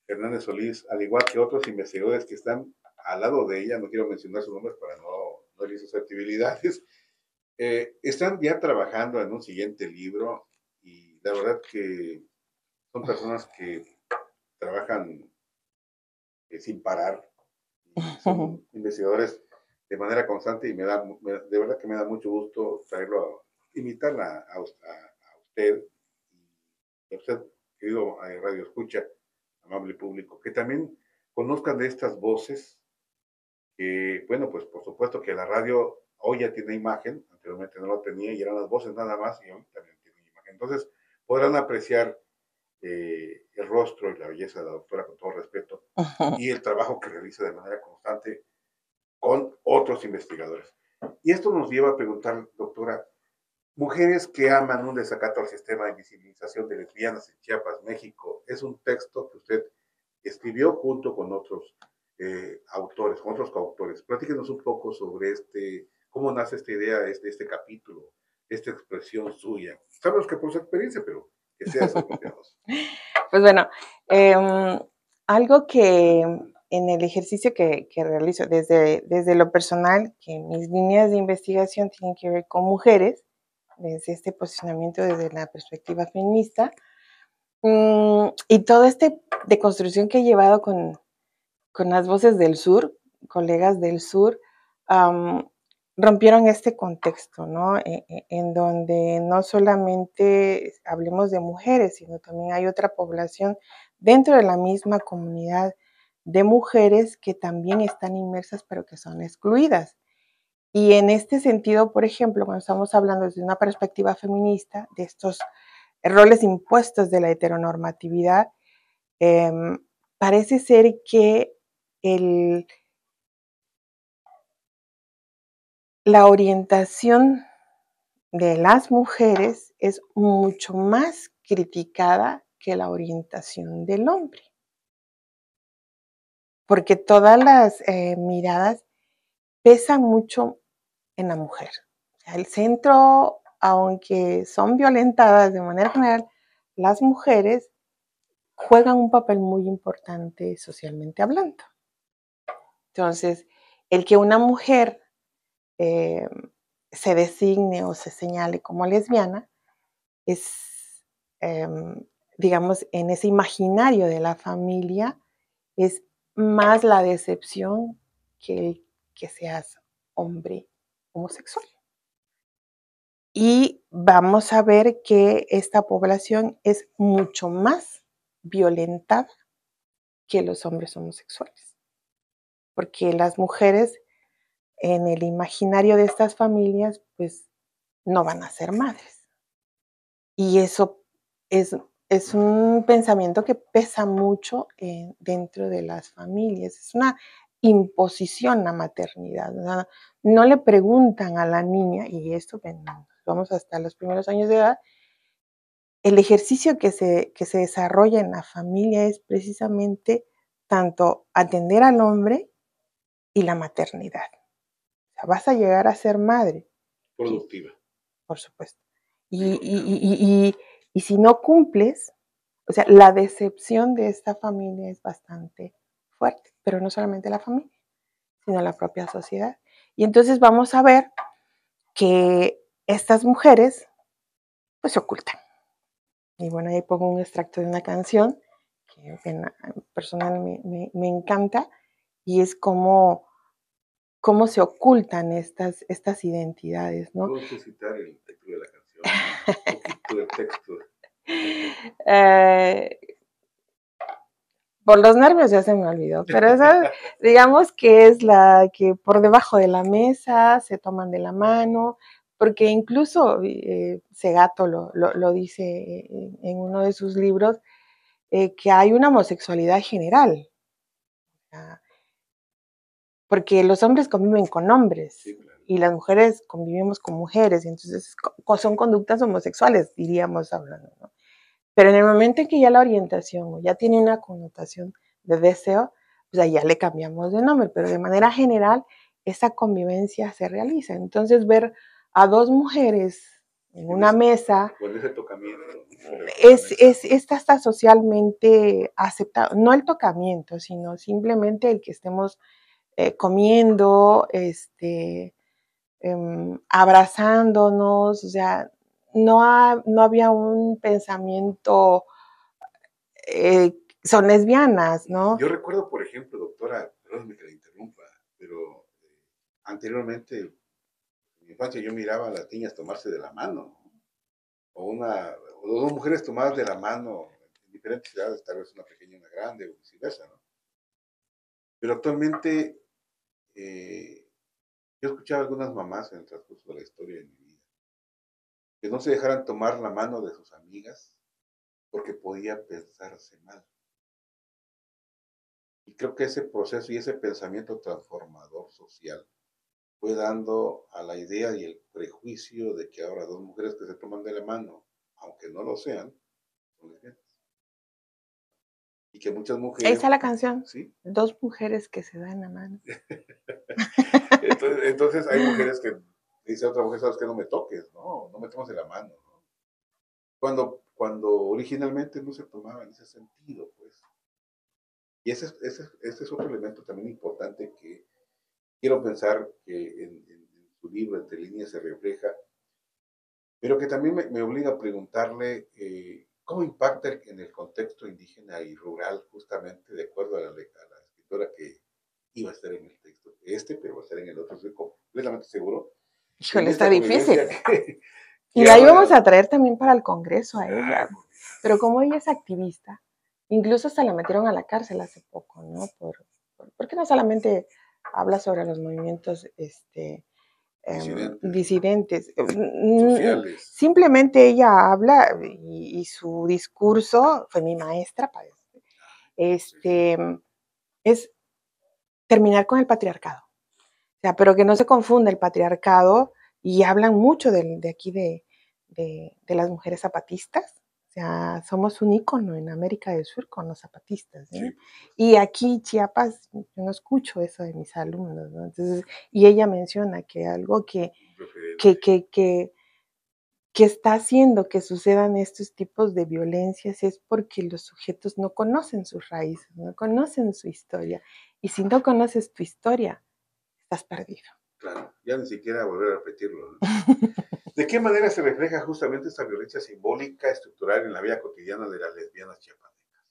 Hernández Solís, al igual que otros investigadores que están al lado de ella, no quiero mencionar sus nombres para no herir susceptibilidades, están ya trabajando en un siguiente libro y la verdad que son personas que trabajan sin parar y son investigadores de manera constante y de verdad que me da mucho gusto traerlo, invitarla a usted y a usted, querido Radio Escucha, amable público, que también conozcan de estas voces que, bueno, pues por supuesto que la radio hoy ya tiene imagen, anteriormente no lo tenía y eran las voces nada más y hoy también tiene imagen. Entonces podrán apreciar el rostro y la belleza de la doctora con todo respeto y el trabajo que realiza de manera constante con otros investigadores. Y esto nos lleva a preguntar, doctora, mujeres que aman un desacato al sistema de visibilización de lesbianas en Chiapas, México, es un texto que usted escribió junto con otros autores, con otros coautores. Platíquenos un poco sobre cómo nace esta idea, este capítulo, esta expresión suya. Sabemos que por su experiencia, pero que sea desapropiados. Pues bueno, algo que en el ejercicio que realizo desde lo personal, que mis líneas de investigación tienen que ver con mujeres, desde este posicionamiento desde la perspectiva feminista, y todo deconstrucción que he llevado con las voces del sur, colegas del sur, rompieron este contexto, ¿no? En donde no solamente hablemos de mujeres, sino también hay otra población dentro de la misma comunidad de mujeres que también están inmersas, pero que son excluidas. Y en este sentido, por ejemplo, cuando estamos hablando desde una perspectiva feminista de estos roles impuestos de la heteronormatividad, parece ser que la orientación de las mujeres es mucho más criticada que la orientación del hombre. Porque todas las miradas pesan mucho en la mujer. O sea, el centro, aunque son violentadas de manera general, las mujeres juegan un papel muy importante socialmente hablando. Entonces, el que una mujer se designe o se señale como lesbiana es, digamos, en ese imaginario de la familia, es más la decepción que el que seas hombre homosexual. Y vamos a ver que esta población es mucho más violentada que los hombres homosexuales. Porque las mujeres en el imaginario de estas familias, pues no van a ser madres. Y eso es un pensamiento que pesa mucho dentro de las familias. Es una imposición la maternidad. ¿No? No le preguntan a la niña, y esto vamos hasta los primeros años de edad, el ejercicio que se desarrolla en la familia es precisamente tanto atender al hombre y la maternidad. O sea, vas a llegar a ser madre. Productiva. Por supuesto. Y si no cumples, o sea, la decepción de esta familia es bastante fuerte, pero no solamente la familia, sino la propia sociedad. Y entonces vamos a ver que estas mujeres pues se ocultan. Y bueno, ahí pongo un extracto de una canción que en personal me encanta, y es cómo se ocultan estas identidades, ¿no? ¿Puedo citar el texto de la canción? Un poquito del texto. Por los nervios ya se me olvidó, pero esa, digamos que es la que por debajo de la mesa se toman de la mano, porque incluso Segato lo dice en uno de sus libros, que hay una homosexualidad general, porque los hombres conviven con hombres, sí, claro, y las mujeres convivimos con mujeres, y entonces son conductas homosexuales, diríamos hablando, ¿no? Pero en el momento en que ya la orientación ya tiene una connotación de deseo, pues ahí ya le cambiamos de nombre, pero de manera general esa convivencia se realiza. Entonces ver a dos mujeres en una mesa, con ese tocamiento, esta está socialmente aceptado, no el tocamiento, sino simplemente el que estemos comiendo, abrazándonos, o sea, no había un pensamiento, son lesbianas, ¿no? Yo recuerdo, por ejemplo, doctora, perdóname que la interrumpa, pero anteriormente, en mi infancia, yo miraba a las niñas tomarse de la mano, o dos mujeres tomadas de la mano en diferentes edades, tal vez una pequeña y una grande, o viceversa, ¿no? Pero actualmente, yo escuchaba a algunas mamás en el transcurso de la historia de mi vida, que no se dejaran tomar la mano de sus amigas porque podía pensarse mal. Y creo que ese proceso y ese pensamiento transformador social fue dando a la idea y el prejuicio de que ahora dos mujeres que se toman de la mano, aunque no lo sean, son lesbianas. Y que muchas mujeres... Ahí está la canción. ¿Sí? Dos mujeres que se dan la mano. entonces hay mujeres que dice a otra mujer, sabes que no me toques, no me tomes de la mano, ¿no? Cuando originalmente no se tomaba en ese sentido, pues. Y ese es otro elemento también importante que quiero pensar que en su libro, Entre líneas, se refleja, pero que también me obliga a preguntarle cómo impacta en el contexto indígena y rural, justamente de acuerdo a la escritora que iba a estar en el texto pero va a estar en el otro, estoy completamente seguro. Híjole, está difícil. Y la íbamos a traer también para el Congreso a ella, pero como ella es activista, incluso hasta la metieron a la cárcel hace poco, ¿no? Porque no solamente habla sobre los movimientos disidentes. Sociales. Simplemente ella habla y su discurso, fue mi maestra, es terminar con el patriarcado. O sea, pero que no se confunda el patriarcado y hablan mucho de aquí de las mujeres zapatistas. O sea, somos un ícono en América del Sur con los zapatistas, ¿eh? Sí. Y aquí Chiapas, yo no escucho eso de mis alumnos, ¿no? Entonces, y ella menciona que algo que está haciendo que sucedan estos tipos de violencias es porque los sujetos no conocen sus raíces, no conocen su historia. Y si no conoces tu historia, estás perdido. Claro, ya ni siquiera volver a repetirlo, ¿no? ¿De qué manera se refleja justamente esta violencia simbólica, estructural en la vida cotidiana de las lesbianas chiapanecas?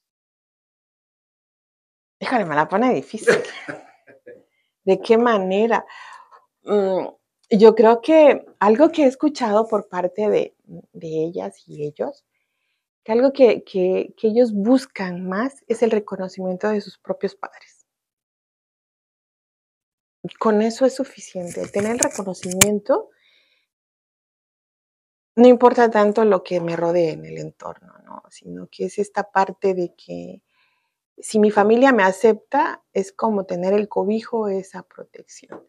Híjole, me la pone difícil. ¿De qué manera? Yo creo que algo que he escuchado por parte de ellas y ellos, que algo que ellos buscan más es el reconocimiento de sus propios padres. Con eso es suficiente. Tener el reconocimiento, no importa tanto lo que me rodee en el entorno, ¿no? Sino que es esta parte de que si mi familia me acepta, es como tener el cobijo, esa protección.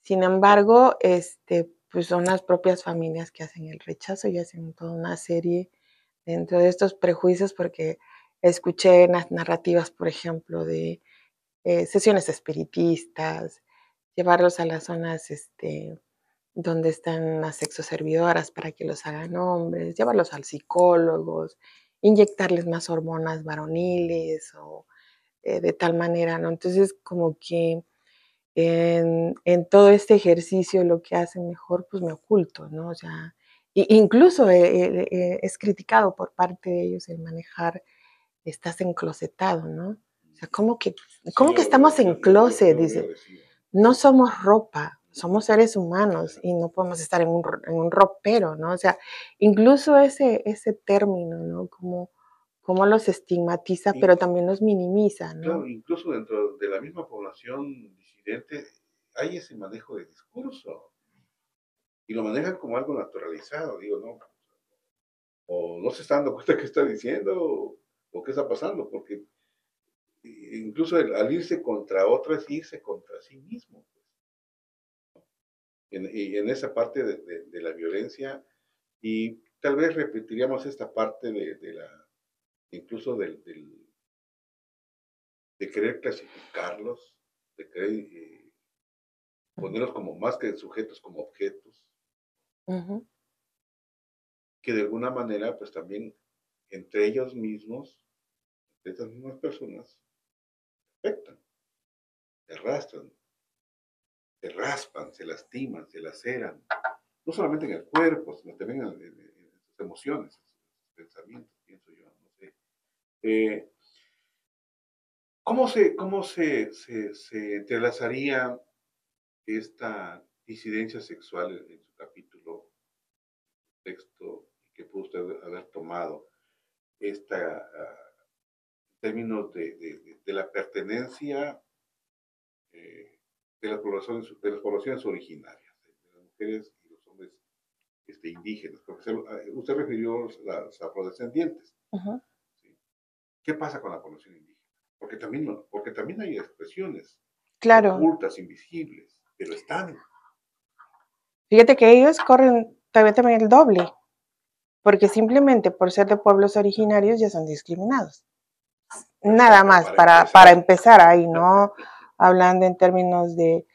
Sin embargo, pues son las propias familias que hacen el rechazo y hacen toda una serie dentro de estos prejuicios, porque escuché las narrativas, por ejemplo, de sesiones espiritistas, llevarlos a las zonas donde están las sexoservidoras para que los hagan hombres, llevarlos al psicólogos, inyectarles más hormonas varoniles o de tal manera, ¿no? Entonces, como que en todo este ejercicio lo que hacen mejor, pues me oculto, ¿no? O sea, incluso es criticado por parte de ellos el manejar, estás enclosetado, ¿no? O sea, ¿cómo que estamos en closet? Dice, no somos ropa, somos seres humanos y no podemos estar en un ropero, ¿no? O sea, incluso ese término, ¿no? Como los estigmatiza, pero también los minimiza, ¿no? Claro, incluso dentro de la misma población disidente hay ese manejo de discurso y lo manejan como algo naturalizado, digo, ¿no? O no se está dando cuenta qué está diciendo o qué está pasando, porque incluso al irse contra otras, irse contra sí mismo. Y en esa parte de la violencia, y tal vez repetiríamos esta parte incluso de querer clasificarlos, de querer ponerlos como más que sujetos, como objetos, que de alguna manera, pues también entre ellos mismos, entre estas mismas personas, afectan, se arrastran, se raspan, se lastiman, se laceran, no solamente en el cuerpo, sino también en sus emociones, en sus pensamientos, pienso yo, no sé. ¿Cómo se entrelazaría esta disidencia sexual en su capítulo, texto, que pudo usted haber tomado, en términos de la pertenencia de las poblaciones originarias, de las mujeres y los hombres indígenas? Porque usted refirió las afrodescendientes. ¿Sí? ¿Qué pasa con la población indígena? Porque también hay expresiones ocultas, invisibles, pero están. Fíjate que ellos corren todavía también el doble, porque simplemente por ser de pueblos originarios ya son discriminados. Nada más, para empezar ahí, ¿no? Hablando en términos de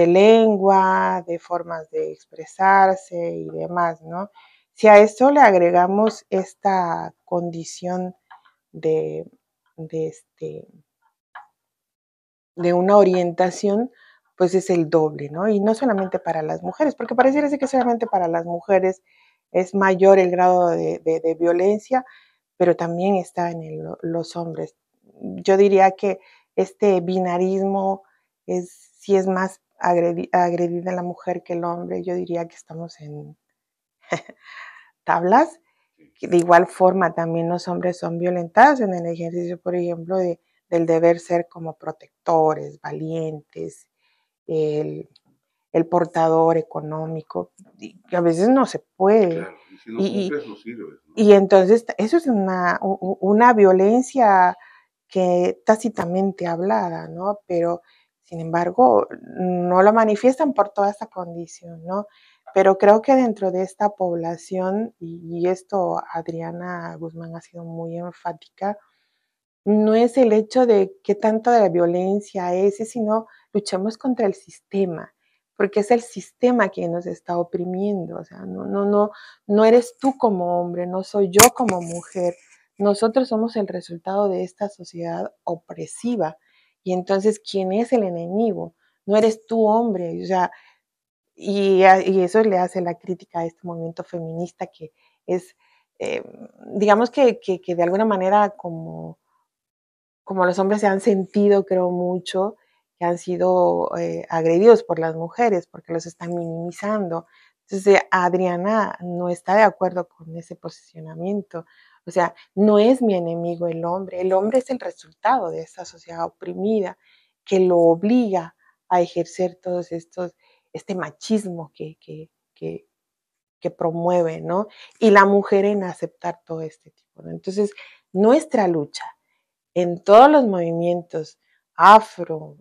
lengua, de formas de expresarse y demás, ¿no? Si a esto le agregamos esta condición de una orientación, pues es el doble, ¿no? Y no solamente para las mujeres, porque pareciera que solamente para las mujeres es mayor el grado de violencia, pero también está en los hombres. Yo diría que este binarismo sí es más agredida la mujer que el hombre. Yo diría que estamos en tablas. De igual forma, también los hombres son violentados en el ejercicio, por ejemplo, del deber ser como protectores, valientes, el portador económico, y a veces no se puede. Claro, y si no cumples, no sirves, ¿no? Y entonces eso es una violencia que tácitamente hablada, ¿no? Pero Sin embargo, no lo manifiestan por toda esta condición, ¿no? Pero creo que dentro de esta población, y esto Adriana Guzmán ha sido muy enfática, no es el hecho de qué tanto de la violencia es, sino luchamos contra el sistema, porque es el sistema quien nos está oprimiendo. O sea, no eres tú como hombre, no soy yo como mujer. Nosotros somos el resultado de esta sociedad opresiva. Y entonces, ¿quién es el enemigo? No eres tú, hombre. O sea, y eso le hace la crítica a este movimiento feminista que es, digamos que de alguna manera como los hombres se han sentido, creo mucho, que han sido agredidos por las mujeres porque los están minimizando. Entonces, Adriana no está de acuerdo con ese posicionamiento. O sea, no es mi enemigo el hombre es el resultado de esta sociedad oprimida que lo obliga a ejercer todos este machismo que promueve, ¿no? Y la mujer en aceptar todo este tipo, ¿no? Entonces, nuestra lucha en todos los movimientos afro,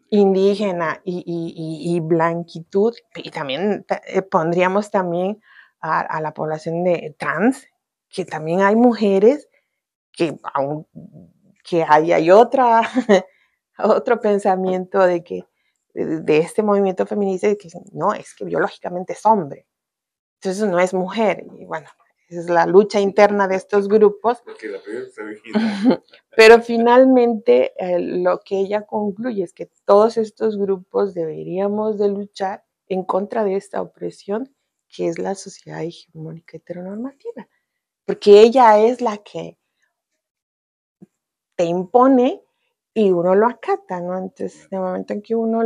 indígena y blanquitud, y también pondríamos también a la población de trans, que también hay mujeres que hay otro pensamiento de que de este movimiento feminista de que no, es que biológicamente es hombre, entonces no es mujer, y bueno, esa es la lucha interna de estos grupos. Pero finalmente lo que ella concluye es que todos estos grupos deberíamos de luchar en contra de esta opresión que es la sociedad hegemónica heteronormativa, porque ella es la que te impone y uno lo acata, ¿no? Entonces, en el momento en que uno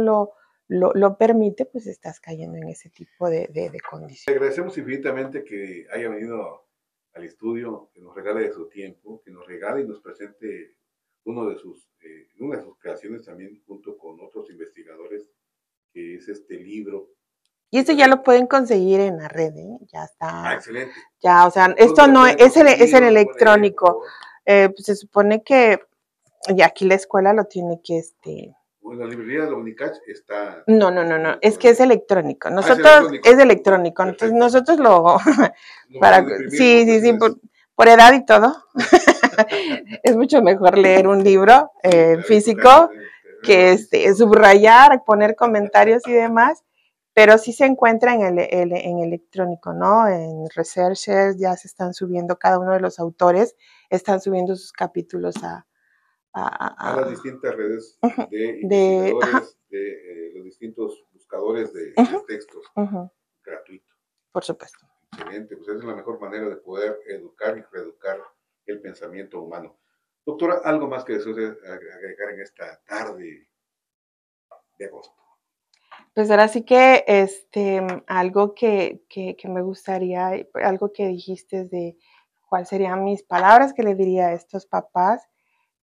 lo permite, pues estás cayendo en ese tipo de condiciones. Le agradecemos infinitamente que haya venido al estudio, que nos regale de su tiempo, que nos regale y nos presente una de sus creaciones también junto con otros investigadores, que es este libro. Y esto ya lo pueden conseguir en la red, ¿eh? Ya está. Ah, excelente. Ya, o sea, esto no es el electrónico. Pues se supone que, y aquí la escuela lo tiene que, Bueno, la librería de la Unicach está... No, es que es electrónico. Nosotros, es electrónico. Entonces, nosotros sí, por edad y todo. Es mucho mejor leer un libro físico que subrayar, poner comentarios y demás, pero sí se encuentra en electrónico, ¿no? En Researchers ya se están subiendo, cada uno de los autores están subiendo sus capítulos a las distintas redes de investigadores, de los distintos buscadores de textos gratuitos. Por supuesto. Excelente, pues esa es la mejor manera de poder educar y reeducar el pensamiento humano. Doctora, ¿algo más que deseo agregar en esta tarde de agosto? Pues ahora sí que algo que me gustaría, algo que dijiste de cuáles serían mis palabras que le diría a estos papás.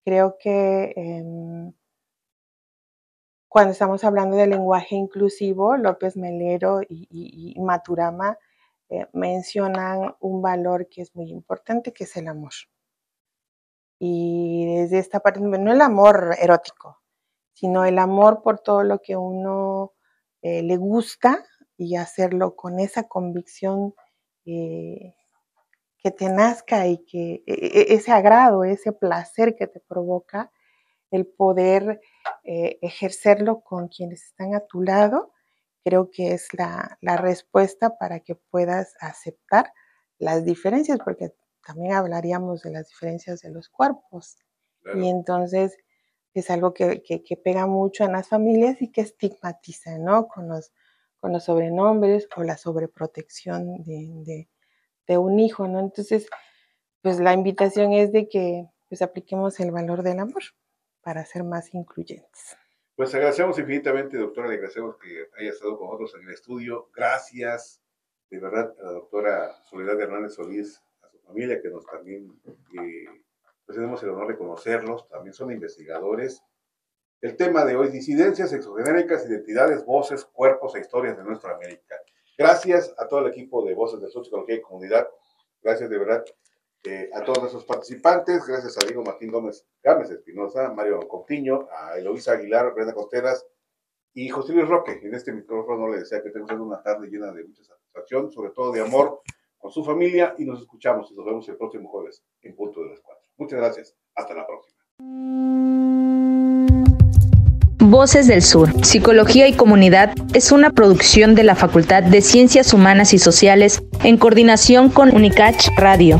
Creo que cuando estamos hablando de lenguaje inclusivo, López Melero y Maturama mencionan un valor que es muy importante, que es el amor. Y desde esta parte, no el amor erótico, sino el amor por todo lo que uno le gusta y hacerlo con esa convicción que te nazca y que ese agrado, ese placer que te provoca, el poder ejercerlo con quienes están a tu lado, creo que es la respuesta para que puedas aceptar las diferencias, porque también hablaríamos de las diferencias de los cuerpos. Claro. Y entonces es algo que pega mucho en las familias y que estigmatiza, ¿no? Con los sobrenombres o la sobreprotección de un hijo, ¿no? Entonces, pues la invitación es de que pues apliquemos el valor del amor para ser más incluyentes. Pues agradecemos infinitamente, doctora, le agradecemos que haya estado con nosotros en el estudio. Gracias, de verdad, a la doctora Soledad Hernández Solís, a su familia, que nos también pues tenemos el honor de conocerlos, también son investigadores. El tema de hoy, disidencias sexogenéricas, identidades, voces, cuerpos e historias de nuestra América. Gracias a todo el equipo de Voces del Sur, Psicología y Comunidad. Gracias, de verdad. a todos nuestros participantes, gracias a Diego Martín Gámez Espinosa, Mario Coutinho, a Eloisa Aguilar, Brenda Costeras y José Luis Roque. En este micrófono le desea que tengamos una tarde llena de mucha satisfacción, sobre todo de amor con su familia, y nos escuchamos y nos vemos el próximo jueves en punto de las 4. Muchas gracias. Hasta la próxima. Voces del Sur, Psicología y Comunidad es una producción de la Facultad de Ciencias Humanas y Sociales en coordinación con Unicach Radio.